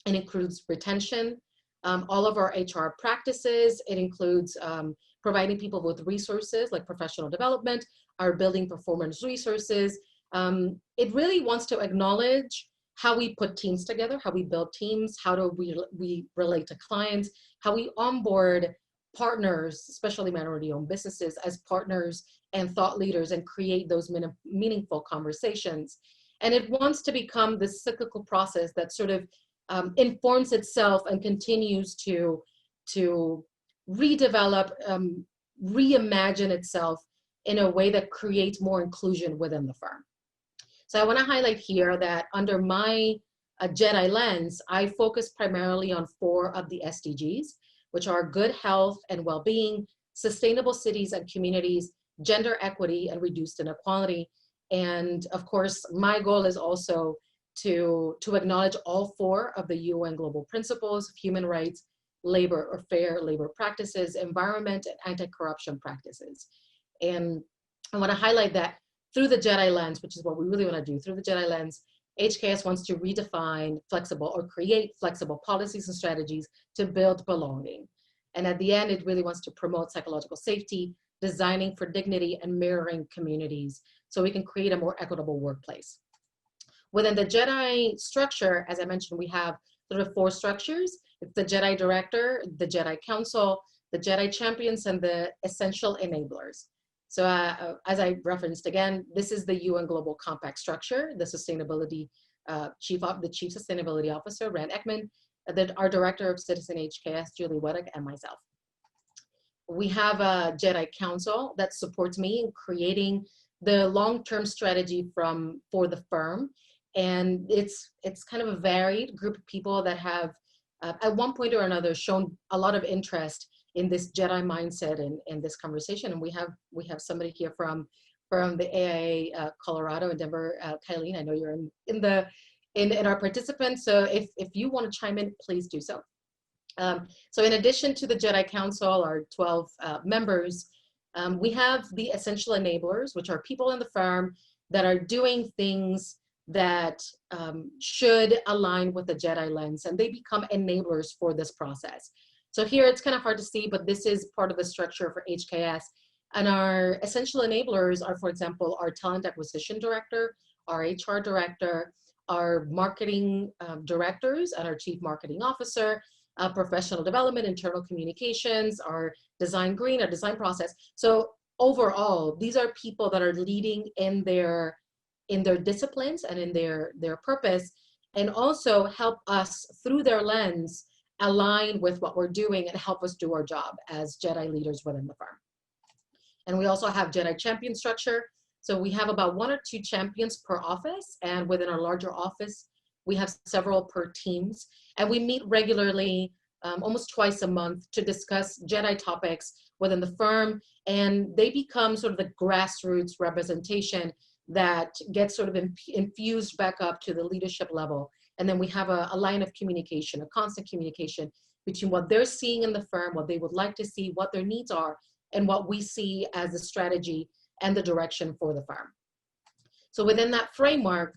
it includes retention, all of our HR practices, it includes providing people with resources like professional development, our building performance resources. It really wants to acknowledge how we put teams together, how we build teams, how do we relate to clients, how we onboard partners, especially minority-owned businesses, as partners and thought leaders and create those meaningful conversations. And it wants to become this cyclical process that sort of informs itself and continues to redevelop, reimagine itself in a way that creates more inclusion within the firm. So I want to highlight here that under my Jedi lens, I focus primarily on 4 of the SDGs, which are good health and well-being, sustainable cities and communities, gender equity and reduced inequality. And of course, my goal is also to acknowledge all 4 of the UN global principles of human rights, labor or fair labor practices, environment, and anti-corruption practices. And I want to highlight that through the Jedi lens, which is what we really want to do, through the Jedi lens, HKS wants to redefine flexible or create flexible policies and strategies to build belonging. And at the end, it really wants to promote psychological safety, designing for dignity, and mirroring communities so we can create a more equitable workplace. Within the Jedi structure, as I mentioned, we have sort of 4 structures. It's the Jedi Director, the Jedi Council, the Jedi Champions, and the Essential Enablers. So as I referenced again, this is the UN Global Compact structure, the sustainability Chief Sustainability Officer, Rand Ekman, our Director of Citizen HKS, Julie Weddick, and myself. We have a Jedi Council that supports me in creating the long-term strategy for the firm. And it's kind of a varied group of people that have, at one point or another, shown a lot of interest in this Jedi mindset and this conversation. And we have somebody here from the AIA Colorado in Denver, Kylene. I know you're in our participants. So if you want to chime in, please do so. So in addition to the Jedi Council, our 12 members, we have the Essential Enablers, which are people in the firm that are doing things that should align with the Jedi lens, and they become enablers for this process. So here it's kind of hard to see, but this is part of the structure for HKS. And our essential enablers are, for example, our talent acquisition director, our HR director, our marketing directors, and our chief marketing officer, professional development, internal communications, our design green, our design process. So overall, these are people that are leading in their disciplines and in their purpose, and also help us through their lens align with what we're doing and help us do our job as Jedi leaders within the firm. And we also have Jedi champion structure. So we have about 1 or 2 champions per office, and within our larger office, we have several per teams. And we meet regularly, almost twice a month, to discuss Jedi topics within the firm, and they become sort of the grassroots representation that gets sort of infused back up to the leadership level. And then we have a line of communication, a constant communication between what they're seeing in the firm, what they would like to see, what their needs are, and what we see as the strategy and the direction for the firm. So within that framework,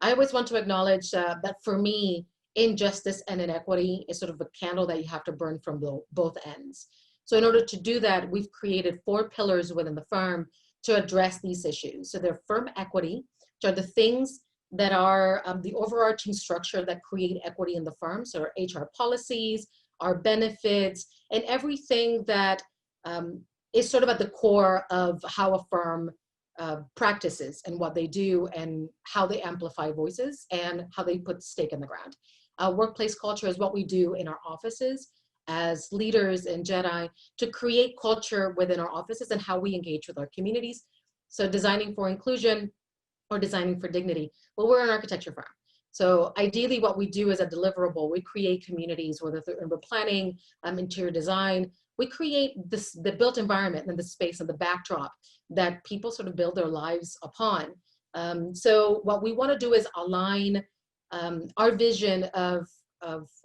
I always want to acknowledge that for me, injustice and inequity is sort of a candle that you have to burn from both ends. So in order to do that, we've created 4 pillars within the firm to address these issues. So they're firm equity, which are the things that are the overarching structure that create equity in the firm. So our HR policies, our benefits, and everything that is sort of at the core of how a firm practices and what they do and how they amplify voices and how they put stake in the ground. Workplace culture is what we do in our offices as leaders in Jedi to create culture within our offices and how we engage with our communities. So designing for inclusion or designing for dignity. Well, we're an architecture firm. So ideally what we do is a deliverable. We create communities, whether they're urban planning, interior design, we create the built environment and the space and the backdrop that people sort of build their lives upon. So what we want to do is align our vision of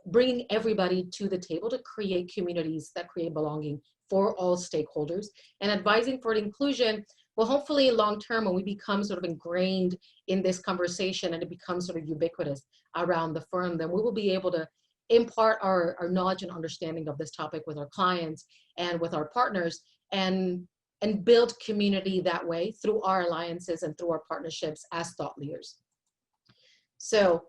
bringing everybody to the table to create communities that create belonging for all stakeholders, and advising for inclusion. Well, hopefully long term, when we become sort of ingrained in this conversation and it becomes sort of ubiquitous around the firm, then we will be able to impart our knowledge and understanding of this topic with our clients and with our partners, and build community that way through our alliances and through our partnerships as thought leaders. So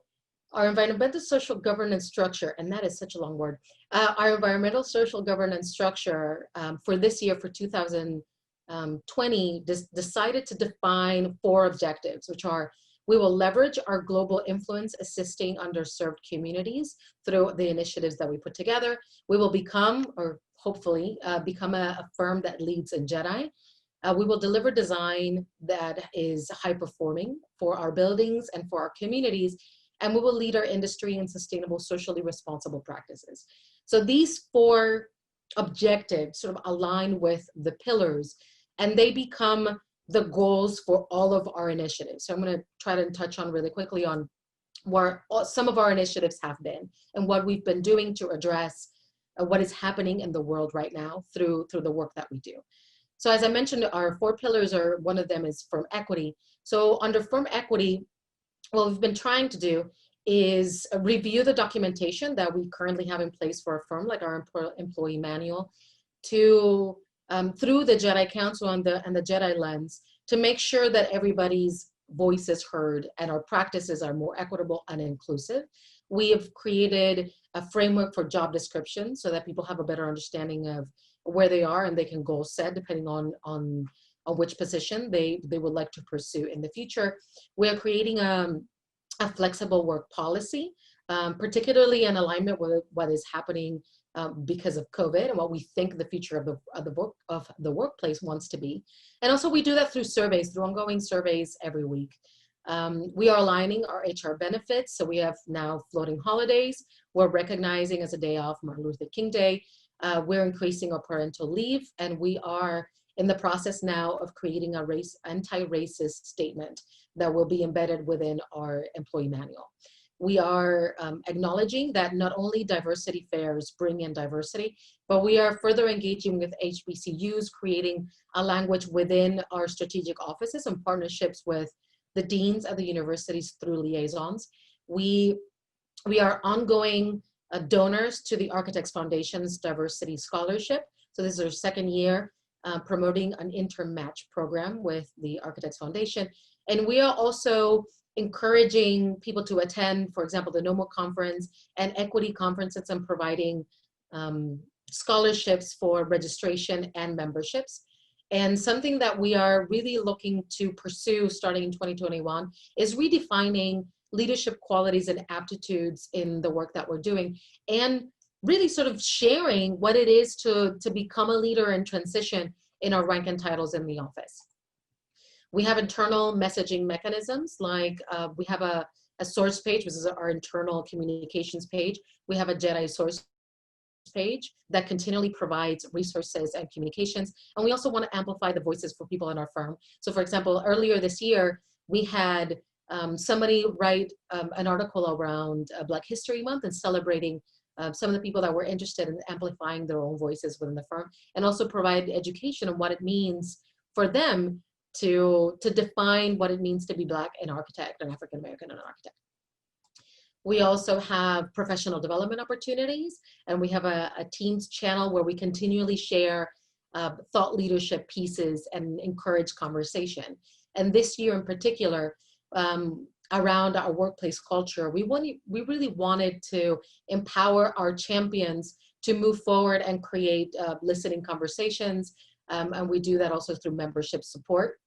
our environmental social governance structure, and that is such a long word, our environmental social governance structure for this year, for 2020, decided to define 4 objectives, which are: we will leverage our global influence assisting underserved communities through the initiatives that we put together. We will become, or hopefully become, a firm that leads in JEDI. We will deliver design that is high performing for our buildings and for our communities, and we will lead our industry in sustainable, socially responsible practices. So these 4 objectives sort of align with the pillars, and they become the goals for all of our initiatives. So I'm going to try to touch on really quickly on where some of our initiatives have been and what we've been doing to address what is happening in the world right now through the work that we do. So as I mentioned, our 4 pillars are, one of them is firm equity. So under firm equity, what we've been trying to do is review the documentation that we currently have in place for a firm, like our employee manual, to through the JEDI Council and the JEDI lens, to make sure that everybody's voice is heard and our practices are more equitable and inclusive. We have created a framework for job description so that people have a better understanding of where they are and they can goal set depending on which position they would like to pursue in the future. We are creating a flexible work policy, particularly in alignment with what is happening because of COVID and what we think the future of the workplace wants to be. And also we do that through surveys, through ongoing surveys every week. We are aligning our HR benefits. So we have now floating holidays. We're recognizing as a day off Martin Luther King Day. We're increasing our parental leave, and we are in the process now of creating a anti-racist statement that will be embedded within our employee manual. We are acknowledging that not only diversity fairs bring in diversity, but we are further engaging with HBCUs, creating a language within our strategic offices and partnerships with the deans of the universities through liaisons. We are ongoing donors to the Architects Foundation's Diversity Scholarship. So this is our 2nd year promoting an intermatch program with the Architects Foundation. And we are also encouraging people to attend, for example, the NOMO conference and equity conferences, and providing scholarships for registration and memberships. And something that we are really looking to pursue starting in 2021 is redefining leadership qualities and aptitudes in the work that we're doing, and really sort of sharing what it is to become a leader and transition in our rank and titles in the office. We have internal messaging mechanisms, like we have a source page, which is our internal communications page. We have a JEDI source page that continually provides resources and communications. And we also want to amplify the voices for people in our firm. So for example, earlier this year, we had somebody write an article around Black History Month and celebrating some of the people that were interested in amplifying their own voices within the firm, and also provide education on what it means for them to define what it means to be Black an architect, an African American an architect. We also have professional development opportunities, and we have a Teams channel where we continually share thought leadership pieces and encourage conversation. And this year in particular, around our workplace culture, we really wanted to empower our champions to move forward and create listening conversations. And we do that also through membership support.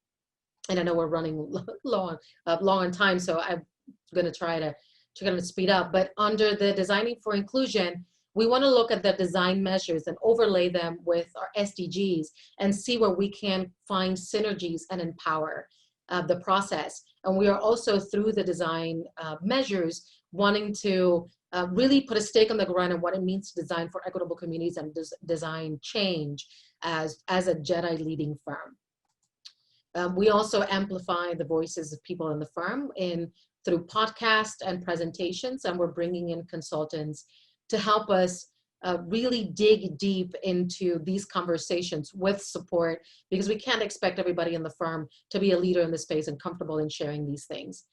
And I know we're running long on time, so I'm going to try to kind of speed up. But under the Designing for Inclusion, we want to look at the design measures and overlay them with our SDGs and see where we can find synergies and empower the process. And we are also, through the design measures, wanting to really put a stake on the ground on what it means to design for equitable communities and design change as a JEDI leading firm. We also amplify the voices of people in the firm through podcasts and presentations, and we're bringing in consultants to help us really dig deep into these conversations with support, because we can't expect everybody in the firm to be a leader in the space and comfortable in sharing these things.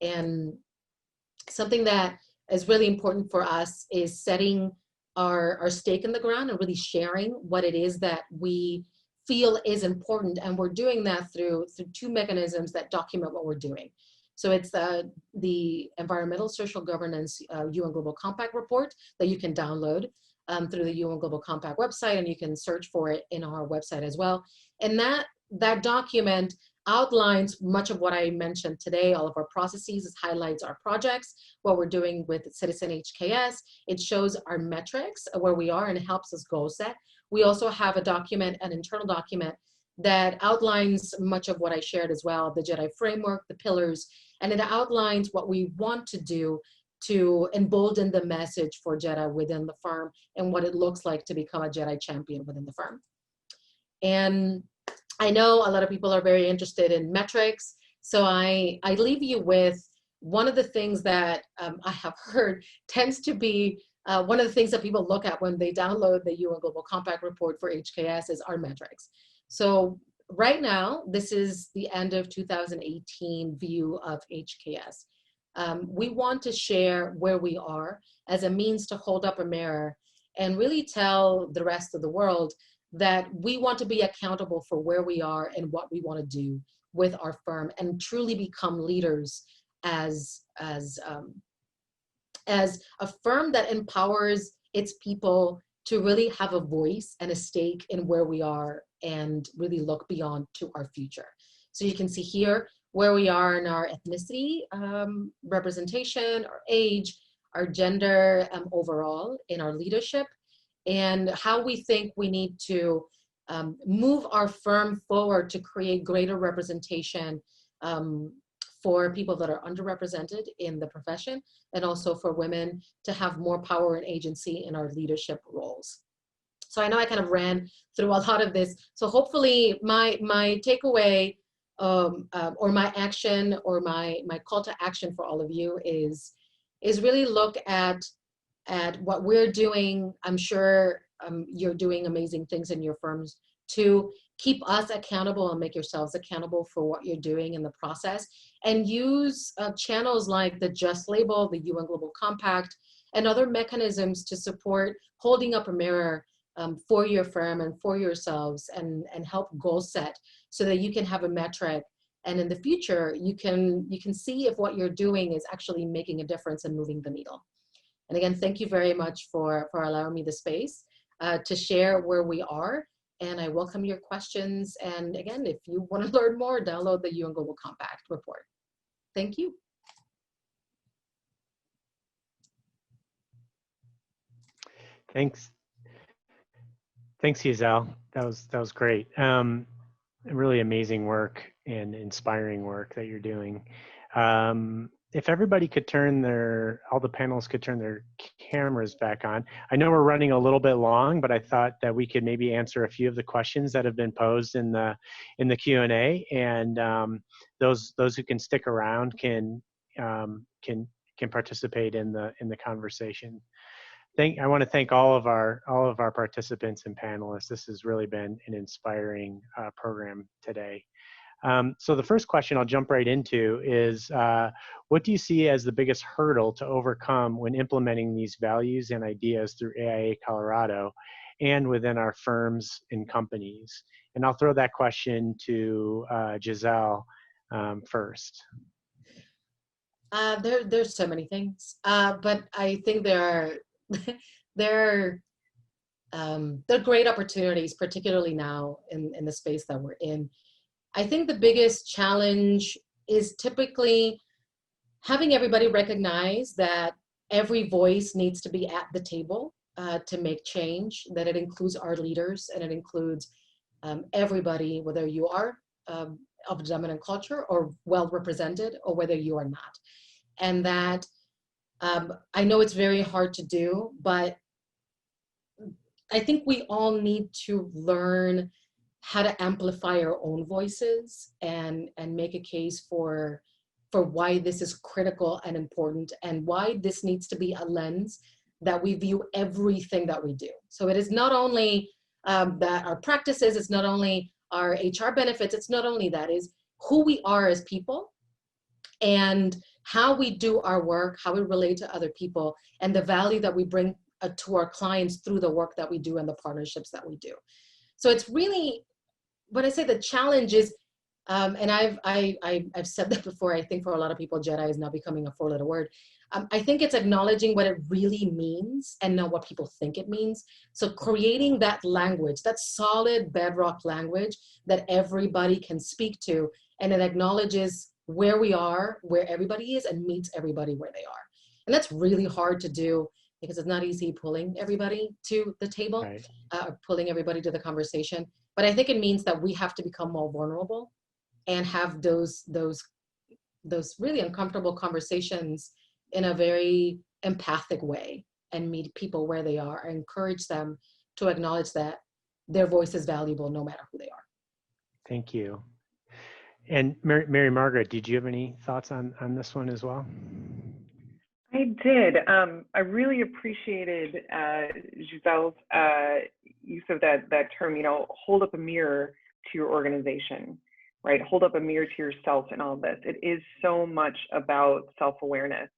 And something that is really important for us is setting our stake in the ground and really sharing what it is that we feel is important. And we're doing that through two mechanisms that document what we're doing. So it's the Environmental Social Governance UN Global Compact report that you can download through the UN Global Compact website, and you can search for it in our website as well. And that document outlines much of what I mentioned today, all of our processes. It highlights our projects, what we're doing with Citizen HKS. It shows our metrics, where we are, and it helps us goal set. We also have a document, an internal document, that outlines much of what I shared as well, the JEDI framework, the pillars, and it outlines what we want to do to embolden the message for JEDI within the firm and what it looks like to become a JEDI champion within the firm. And I know a lot of people are very interested in metrics, so I leave you with one of the things that I have heard tends to be one of the things that people look at when they download the UN Global Compact report for HKS is our metrics. So right now, this is the end of 2018 view of HKS. We want to share where we are as a means to hold up a mirror and really tell the rest of the world that we want to be accountable for where we are and what we want to do with our firm and truly become leaders as a firm that empowers its people to really have a voice and a stake in where we are and really look beyond to our future. So you can see here where we are in our ethnicity representation, our age, our gender overall in our leadership, and how we think we need to move our firm forward to create greater representation for people that are underrepresented in the profession, and also for women to have more power and agency in our leadership roles. So I know I kind of ran through a lot of this. So hopefully my takeaway or my action or my call to action for all of you is really look at what we're doing. I'm sure you're doing amazing things in your firms to keep us accountable and make yourselves accountable for what you're doing in the process, and use channels like the Just Label, the UN Global Compact, and other mechanisms to support holding up a mirror for your firm and for yourselves, and help goal set so that you can have a metric, and in the future you can see if what you're doing is actually making a difference and moving the needle. And again, thank you very much for allowing me the space to share where we are, and I welcome your questions. And again, if you want to learn more, download the UN Global Compact report. Thank you. Thanks, Giselle. That was great. Really amazing work and inspiring work that you're doing. If everybody could all the panelists could turn their cameras back on. I know we're running a little bit long, but I thought that we could maybe answer a few of the questions that have been posed in the Q&A, and those who can stick around can participate in the conversation. I want to thank all of our participants and panelists. This has really been an inspiring program today. So the first question I'll jump right into is, what do you see as the biggest hurdle to overcome when implementing these values and ideas through AIA Colorado and within our firms and companies? And I'll throw that question to Giselle first. There's so many things, but I think there are great opportunities, particularly now in the space that we're in. I think the biggest challenge is typically having everybody recognize that every voice needs to be at the table to make change, that it includes our leaders and it includes everybody, whether you are of a dominant culture or well represented or whether you are not. And that I know it's very hard to do, but I think we all need to learn how to amplify our own voices and make a case for why this is critical and important, and why this needs to be a lens that we view everything that we do. So it is not only that our practices, it's not only our HR benefits, it's not only that, is who we are as people and how we do our work, how we relate to other people, and the value that we bring to our clients through the work that we do and the partnerships that we do. So it's really, when I say the challenge is, and I've said that before, I think for a lot of people, Jedi is now becoming a four-letter word. I think it's acknowledging what it really means and not what people think it means. So creating that language, that solid bedrock language that everybody can speak to, and it acknowledges where we are, where everybody is, and meets everybody where they are. And that's really hard to do because it's not easy pulling everybody to the table, Right. Pulling everybody to the conversation. But I think it means that we have to become more vulnerable and have those really uncomfortable conversations in a very empathic way, and meet people where they are, and encourage them to acknowledge that their voice is valuable no matter who they are. Thank you. And Mary Margaret, did you have any thoughts on this one as well? I did. I really appreciated Giselle's use of that term, hold up a mirror to your organization, right? Hold up a mirror to yourself in all this. It is so much about self-awareness.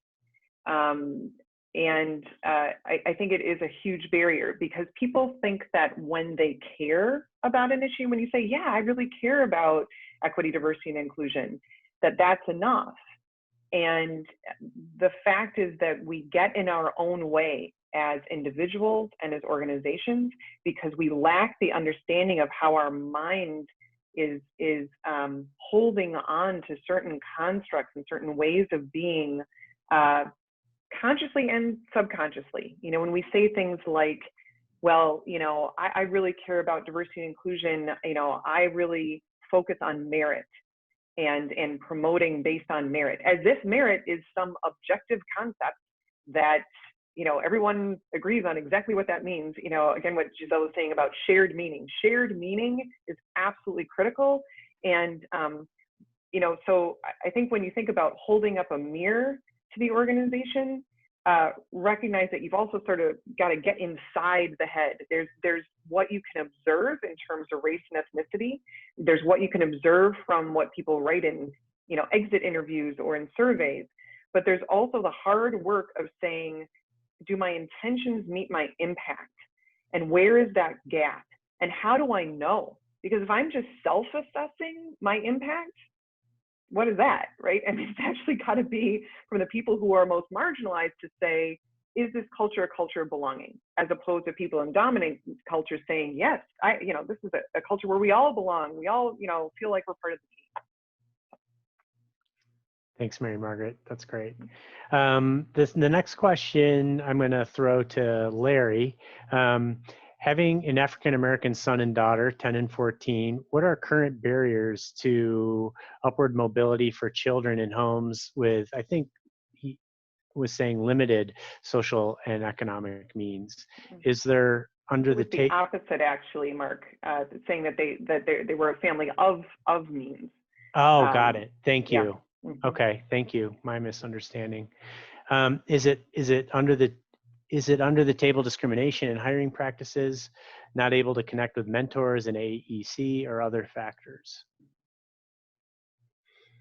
And I think it is a huge barrier, because people think that when they care about an issue, when you say, yeah, I really care about equity, diversity, and inclusion, that's enough. And the fact is that we get in our own way as individuals and as organizations because we lack the understanding of how our mind is holding on to certain constructs and certain ways of being, consciously and subconsciously. When we say things like, well, I really care about diversity and inclusion, I really focus on merit and promoting based on merit, as if merit is some objective concept that, everyone agrees on exactly what that means. Again, what Giselle was saying about shared meaning. Shared meaning is absolutely critical. And, so I think when you think about holding up a mirror to the organization, recognize that you've also sort of got to get inside the head. There's what you can observe in terms of race and ethnicity. There's what you can observe from what people write in, exit interviews or in surveys. But there's also the hard work of saying, do my intentions meet my impact? And where is that gap? And how do I know? Because if I'm just self-assessing my impact, what is that, right? And it's actually got to be from the people who are most marginalized to say, is this culture a culture of belonging? As opposed to people in dominant cultures saying, yes, this is a culture where we all belong. We all, feel like we're part of the team. Thanks, Mary Margaret. That's great. The next question I'm going to throw to Larry. Having an African-American son and daughter, 10 and 14, what are current barriers to upward mobility for children in homes with, I think he was saying, limited social and economic means? Is there under the opposite, actually, Mark, saying that they were a family of means. Oh, got it. Thank you. Yeah. Mm-hmm. Okay, thank you. My misunderstanding. Is it under the table discrimination in hiring practices, not able to connect with mentors in AEC, or other factors?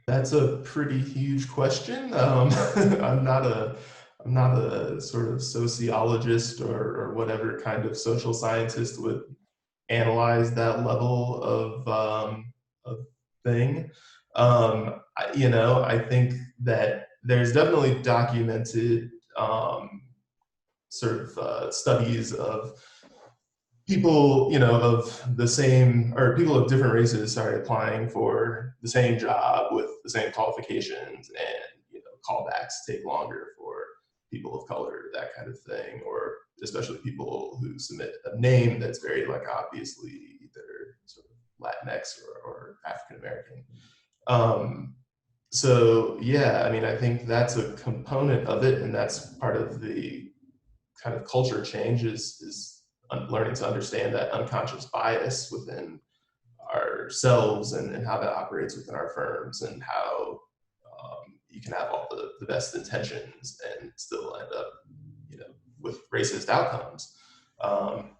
That's a pretty huge question. I'm not a sort of sociologist or whatever kind of social scientist would analyze that level of thing. I think that there's definitely documented studies of people, of the same, or people of different races, applying for the same job with the same qualifications, and callbacks take longer for people of color, that kind of thing, or especially people who submit a name that's very obviously either sort of Latinx or African American. So yeah, I mean, I think that's a component of it, and that's part of the kind of culture change is learning to understand that unconscious bias within ourselves and how that operates within our firms, and how you can have all the best intentions and still end up, you know, with racist outcomes.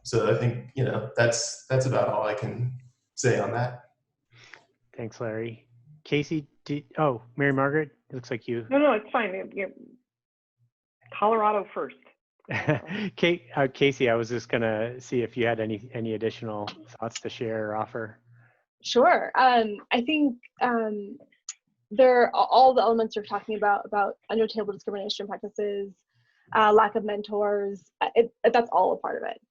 So I think, you know, that's about all I can say on that. Thanks, Larry. Casey, oh, Mary Margaret, it looks like you. No, it's fine. Colorado first. Casey, I was just gonna see if you had any additional thoughts to share or offer. Sure. I think all the elements you're talking about under-table discrimination practices, lack of mentors, that's all a part of it.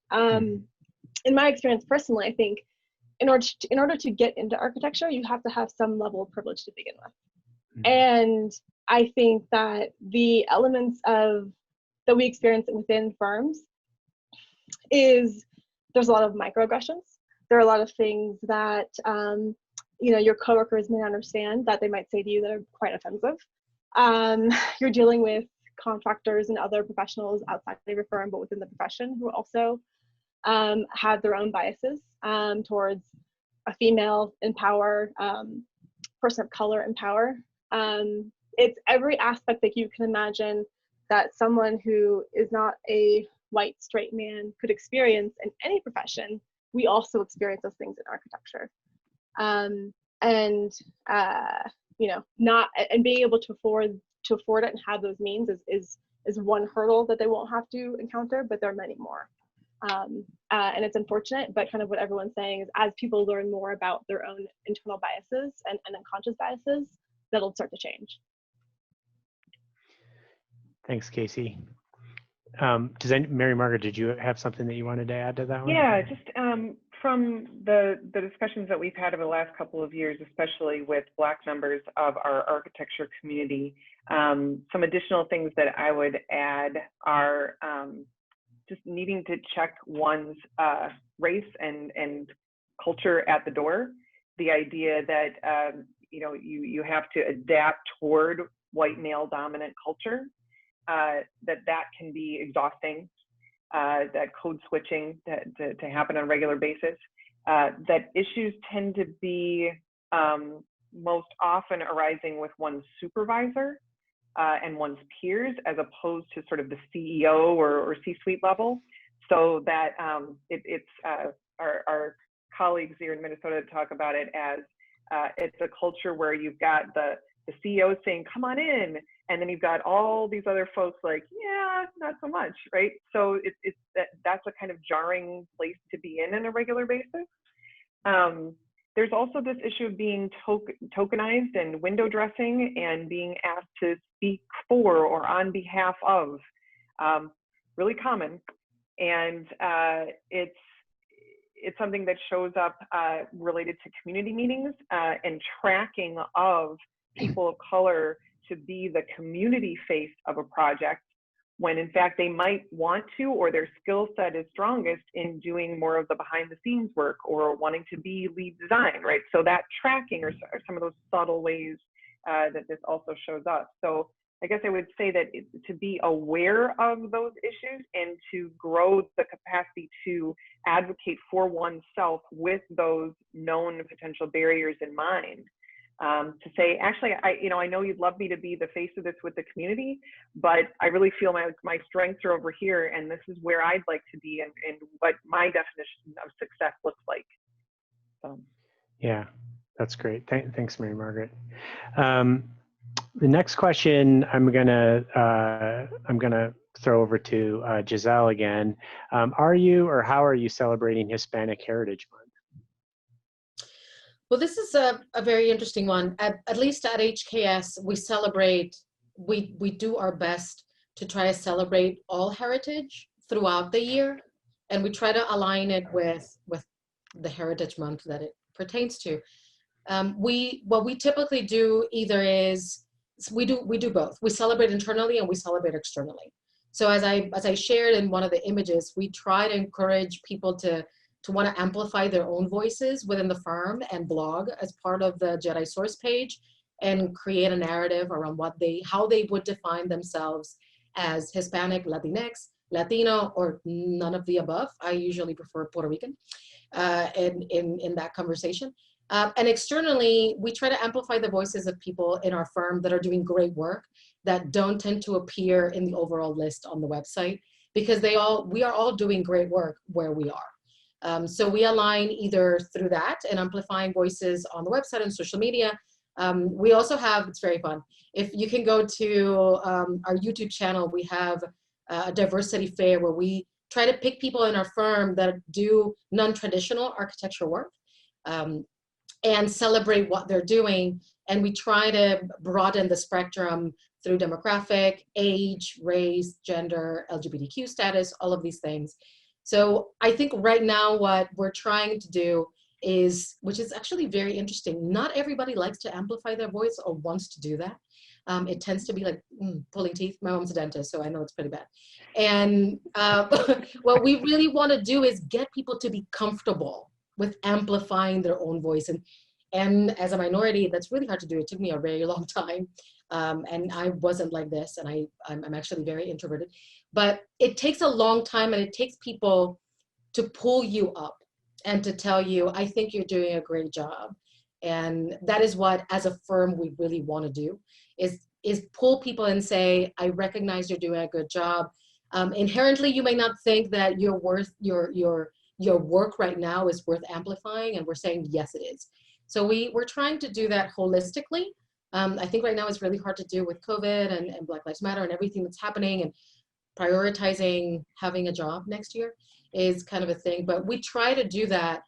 In my experience personally, I think in order to get into architecture, you have to have some level of privilege to begin with. And I think that the elements that we experience within firms is there's a lot of microaggressions. There are a lot of things that you know, your coworkers may not understand, that they might say to you that are quite offensive. You're dealing with contractors and other professionals outside of your firm, but within the profession, who also have their own biases towards a female in power, person of color in power. It's every aspect that you can imagine that someone who is not a white straight man could experience in any profession. We also experience those things in architecture. You know, being able to afford it and have those means is one hurdle that they won't have to encounter, but there are many more. And it's unfortunate, but kind of what everyone's saying is, as people learn more about their own internal biases and unconscious biases, that'll start to change. Thanks, Casey. Mary Margaret, did you have something that you wanted to add to that one? Yeah, just from the discussions that we've had over the last couple of years, especially with Black members of our architecture community, some additional things that I would add are just needing to check one's race and culture at the door. The idea that you know, you have to adapt toward white male dominant culture, that can be exhausting, that code switching to happen on a regular basis, that issues tend to be most often arising with one's supervisor and one's peers, as opposed to sort of the CEO or C-suite level. So that it's our colleagues here in Minnesota talk about it as it's a culture where you've got the CEO saying, come on in, and then you've got all these other folks like, yeah, not so much, right? So that's a kind of jarring place to be in a regular basis. There's also this issue of being tokenized and window dressing and being asked to speak for or on behalf of, really common. And it's something that shows up related to community meetings and tracking of people of color to be the community face of a project, when in fact they might want to, or their skill set is strongest in doing more of the behind the scenes work or wanting to be lead design, right? So that tracking are some of those subtle ways that this also shows up. So I guess I would say that to be aware of those issues and to grow the capacity to advocate for oneself with those known potential barriers in mind. To say, actually, I know you'd love me to be the face of this with the community, but I really feel my strengths are over here, and this is where I'd like to be, and what my definition of success looks like. So. Yeah, that's great. Thanks, Mary Margaret. The next question I'm gonna throw over to Giselle again. Are you, or how are you celebrating Hispanic Heritage Month? Well, this is a very interesting one. At least at HKS, we celebrate, we do our best to try to celebrate all heritage throughout the year. And we try to align it with the Heritage Month that it pertains to. What we typically do either is, we do both. We celebrate internally and we celebrate externally. So as I shared in one of the images, we try to encourage people to want to amplify their own voices within the firm and blog as part of the Jedi Source page. and create a narrative around how they would define themselves as Hispanic, Latinx, Latino, or none of the above. I usually prefer Puerto Rican in that conversation. And externally, we try to amplify the voices of people in our firm that are doing great work that don't tend to appear in the overall list on the website, because we are all doing great work where we are. So we align either through that and amplifying voices on the website and social media. We also have, it's very fun, if you can go to our YouTube channel, we have a diversity fair where we try to pick people in our firm that do non-traditional architecture work and celebrate what they're doing. And we try to broaden the spectrum through demographic, age, race, gender, LGBTQ status, all of these things. So I think right now what we're trying to do is, which is actually very interesting, not everybody likes to amplify their voice or wants to do that. It tends to be like pulling teeth. My mom's a dentist, so I know it's pretty bad. And what we really want to do is get people to be comfortable with amplifying their own voice. And as a minority, that's really hard to do. It took me a very long time. And I wasn't like this, and I'm actually very introverted. But it takes a long time, and it takes people to pull you up and to tell you, I think you're doing a great job. And that is what, as a firm, we really want to do, is pull people and say, I recognize you're doing a good job. Inherently, you may not think that your work right now is worth amplifying, and we're saying, yes, it is. So we're trying to do that holistically. I think right now it's really hard to do with COVID and Black Lives Matter and everything that's happening, and prioritizing having a job next year is kind of a thing. But we try to do that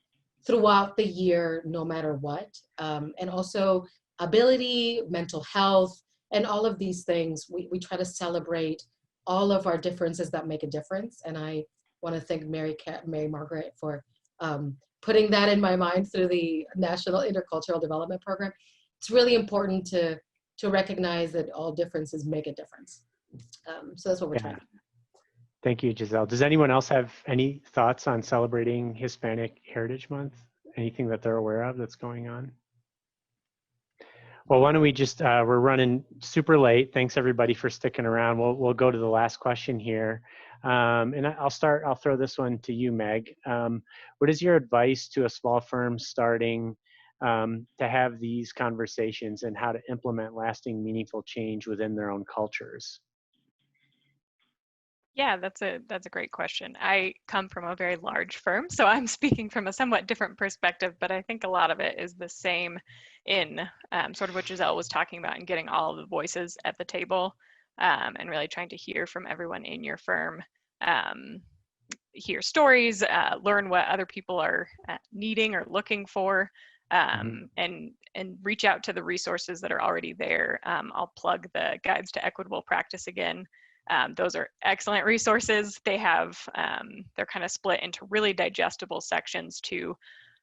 throughout the year, no matter what. And also ability, mental health, and all of these things, we try to celebrate all of our differences that make a difference. And I want to thank Mary Margaret for putting that in my mind through the National Intercultural Development Program. It's really important to recognize that all differences make a difference. So that's what we're trying to do. Thank you, Giselle. Does anyone else have any thoughts on celebrating Hispanic Heritage Month? Anything that they're aware of that's going on? Well, why don't we just, we're running super late. Thanks everybody for sticking around. We'll go to the last question here. And I'll throw this one to you, Meg. What is your advice to a small firm starting to have these conversations and how to implement lasting, meaningful change within their own cultures? Yeah, that's a great question. I come from a very large firm, so I'm speaking from a somewhat different perspective, but I think a lot of it is the same in sort of what Giselle was talking about, and getting all of the voices at the table and really trying to hear from everyone in your firm, hear stories, learn what other people are needing or looking for, and reach out to the resources that are already there. I'll plug the Guides to Equitable Practice again. Those are excellent resources. They have, they're kind of split into really digestible sections to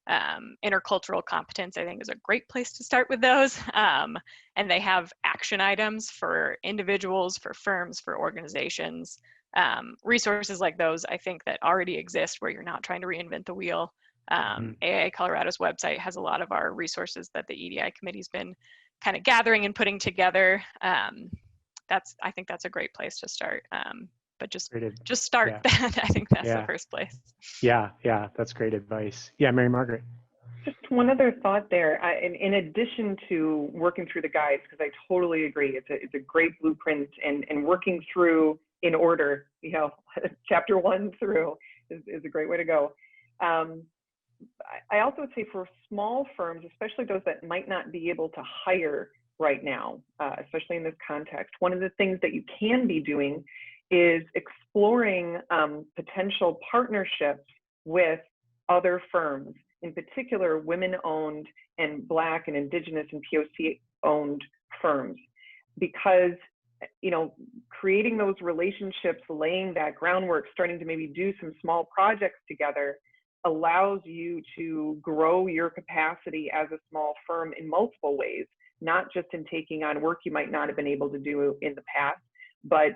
intercultural competence. I think is a great place to start with those. And they have action items for individuals, for firms, for organizations. Resources like those, I think, that already exist where you're not trying to reinvent the wheel. AIA Colorado's website has a lot of our resources that the EDI committee's been kind of gathering and putting together. I think that's a great place to start. But just start that. I think that's the first place. Yeah, that's great advice. Yeah, Mary Margaret. Just one other thought there. In addition to working through the guides, because I totally agree, it's a great blueprint, and working through in order, chapter 1 through is a great way to go. I also would say for small firms, especially those that might not be able to hire right now, especially in this context, one of the things that you can be doing is exploring potential partnerships with other firms, in particular women-owned and Black and Indigenous and POC-owned firms, because creating those relationships, laying that groundwork, starting to maybe do some small projects together allows you to grow your capacity as a small firm in multiple ways, not just in taking on work you might not have been able to do in the past, but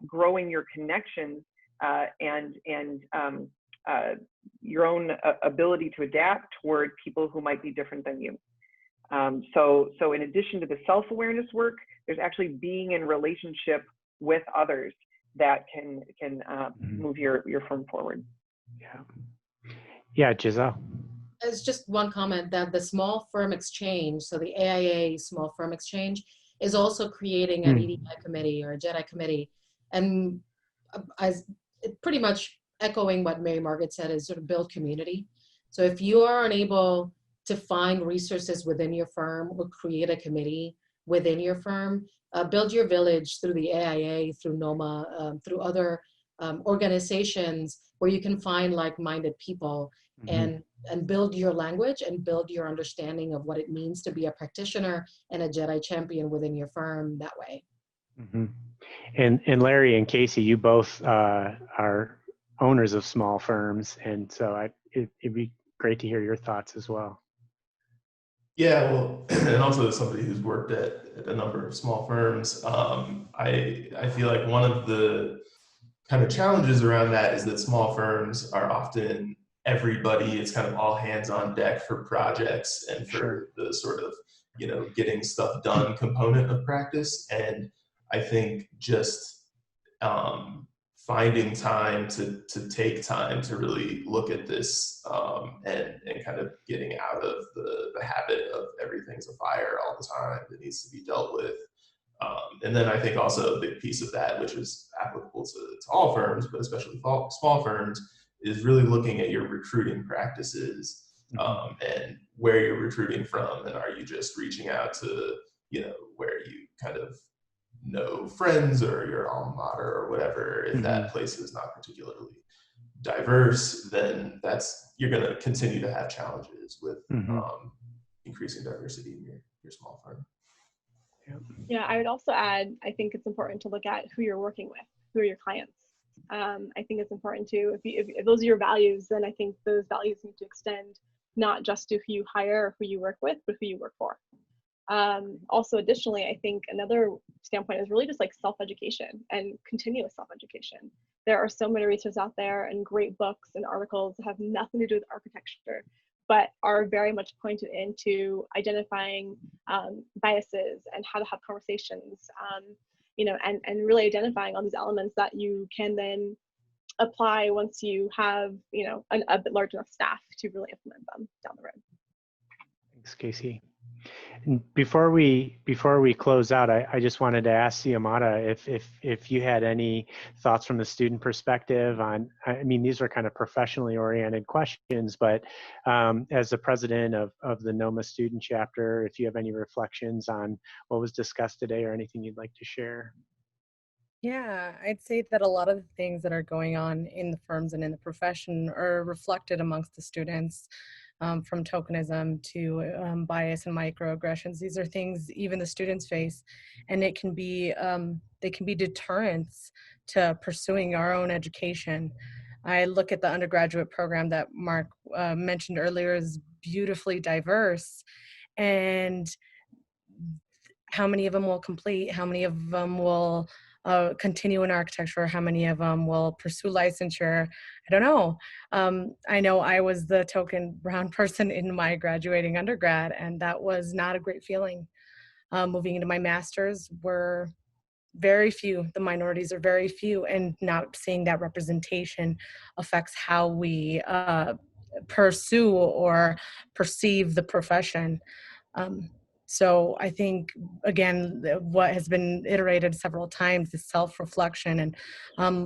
growing your connections and your own ability to adapt toward people who might be different than you. So in addition to the self-awareness work, there's actually being in relationship with others that can move your firm forward. Yeah, Giselle. It's just one comment that the small firm exchange, so the AIA small firm exchange, is also creating an EDI committee or a JEDI committee, and as pretty much echoing what Mary Margaret said, is sort of build community. So if you are unable to find resources within your firm or create a committee within your firm, build your village through the AIA, through NOMA, through other organizations where you can find like-minded people and build your language and build your understanding of what it means to be a practitioner and a JEDI champion within your firm that way. And Larry and Casey, you both are owners of small firms, and so it'd be great to hear your thoughts as well. Yeah, well, and also as somebody who's worked at a number of small firms, I feel like one of the kind of challenges around that is that small firms are often everybody, it's kind of all hands on deck for projects and for the sort of, getting stuff done component of practice. And I think just finding time to take time to really look at this and kind of getting out of the habit of everything's a fire all the time that needs to be dealt with. And then I think also a big piece of that, which is applicable to all firms, but especially small firms, is really looking at your recruiting practices and where you're recruiting from, and are you just reaching out to, where you kind of know friends or your alma mater or whatever. If that place is not particularly diverse, then you're going to continue to have challenges with increasing diversity in your small firm. Yeah, I would also add, I think it's important to look at who you're working with, who are your clients. I think it's important to, if those are your values, then I think those values need to extend not just to who you hire or who you work with, but who you work for. Also, additionally, I think another standpoint is really just like self-education and continuous self-education. There are so many resources out there and great books and articles that have nothing to do with architecture, but are very much pointed into identifying biases and how to have conversations, and really identifying all these elements that you can then apply once you have, a bit large enough staff to really implement them down the road. Thanks, Casey. And before we close out, I just wanted to ask Xiomara if you had any thoughts from the student perspective on, I mean, these are kind of professionally oriented questions, but as the president of the NOMA student chapter, if you have any reflections on what was discussed today or anything you'd like to share. Yeah, I'd say that a lot of the things that are going on in the firms and in the profession are reflected amongst the students. From tokenism to bias and microaggressions. These are things even the students face, and it can be they can be deterrents to pursuing our own education. I look at the undergraduate program that Mark mentioned earlier as beautifully diverse, and how many of them will complete, how many of them will continue in architecture, how many of them will pursue licensure, I don't know. I know I was the token brown person in my graduating undergrad, and that was not a great feeling. Moving into my master's, were very few, the minorities are very few, and not seeing that representation affects how we pursue or perceive the profession. So I think, again, what has been iterated several times is self-reflection and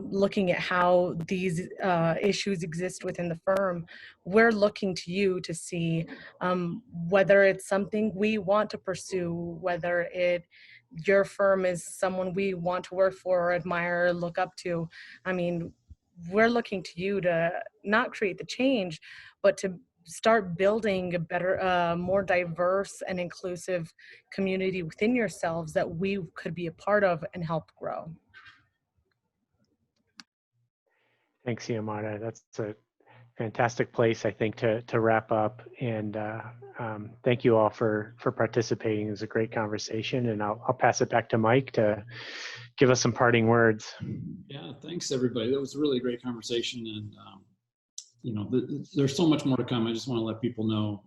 looking at how these issues exist within the firm. We're looking to you to see whether it's something we want to pursue, whether your firm is someone we want to work for or admire or look up to. I mean, we're looking to you to not create the change, but to start building a better, more diverse and inclusive community within yourselves that we could be a part of and help grow. Thanks, Xiomara. That's a fantastic place, I think, to wrap up. And thank you all for participating. It was a great conversation, and I'll pass it back to Mike to give us some parting words. Yeah, thanks everybody. That was a really great conversation, and there's so much more to come. I just want to let people know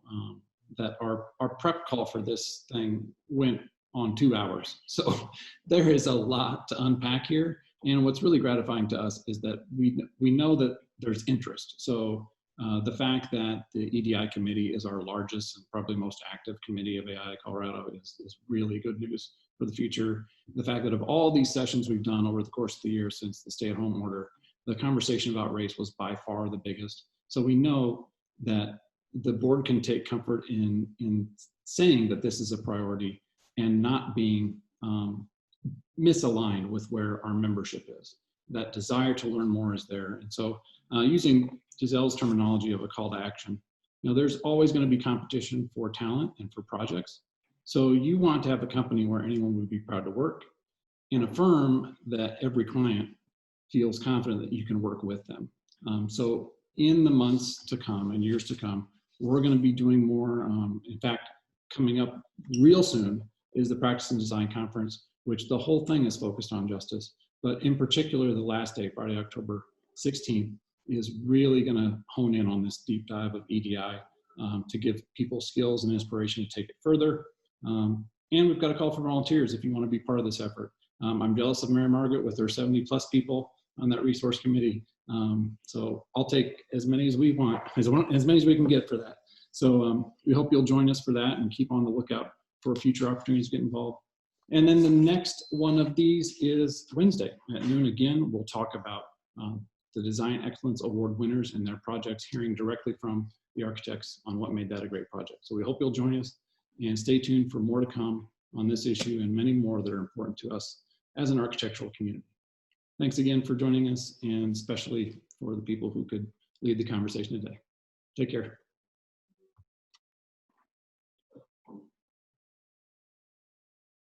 that our prep call for this thing went on 2 hours. So there is a lot to unpack here. And what's really gratifying to us is that we know that there's interest. So the fact that the EDI committee is our largest and probably most active committee of AIA Colorado is really good news for the future. The fact that of all these sessions we've done over the course of the year since the stay-at-home order, the conversation about race was by far the biggest. So we know that the board can take comfort in saying that this is a priority and not being misaligned with where our membership is. That desire to learn more is there. And so using Giselle's terminology of a call to action, there's always going to be competition for talent and for projects. So you want to have a company where anyone would be proud to work, and a firm that every client feels confident that you can work with them. So in the months to come and years to come, we're going to be doing more. In fact, coming up real soon is the Practice and Design Conference, which the whole thing is focused on justice. But in particular, the last day, Friday, October 16th, is really going to hone in on this deep dive of EDI to give people skills and inspiration to take it further. And we've got a call for volunteers if you want to be part of this effort. I'm jealous of Mary Margaret with her 70+ people on that resource committee. So I'll take as many as we want, as many as we can get for that. So we hope you'll join us for that and keep on the lookout for future opportunities to get involved. And then the next one of these is Wednesday at noon. Again, we'll talk about the Design Excellence Award winners and their projects, hearing directly from the architects on what made that a great project. So we hope you'll join us and stay tuned for more to come on this issue and many more that are important to us as an architectural community. Thanks again for joining us, and especially for the people who could lead the conversation today. Take care.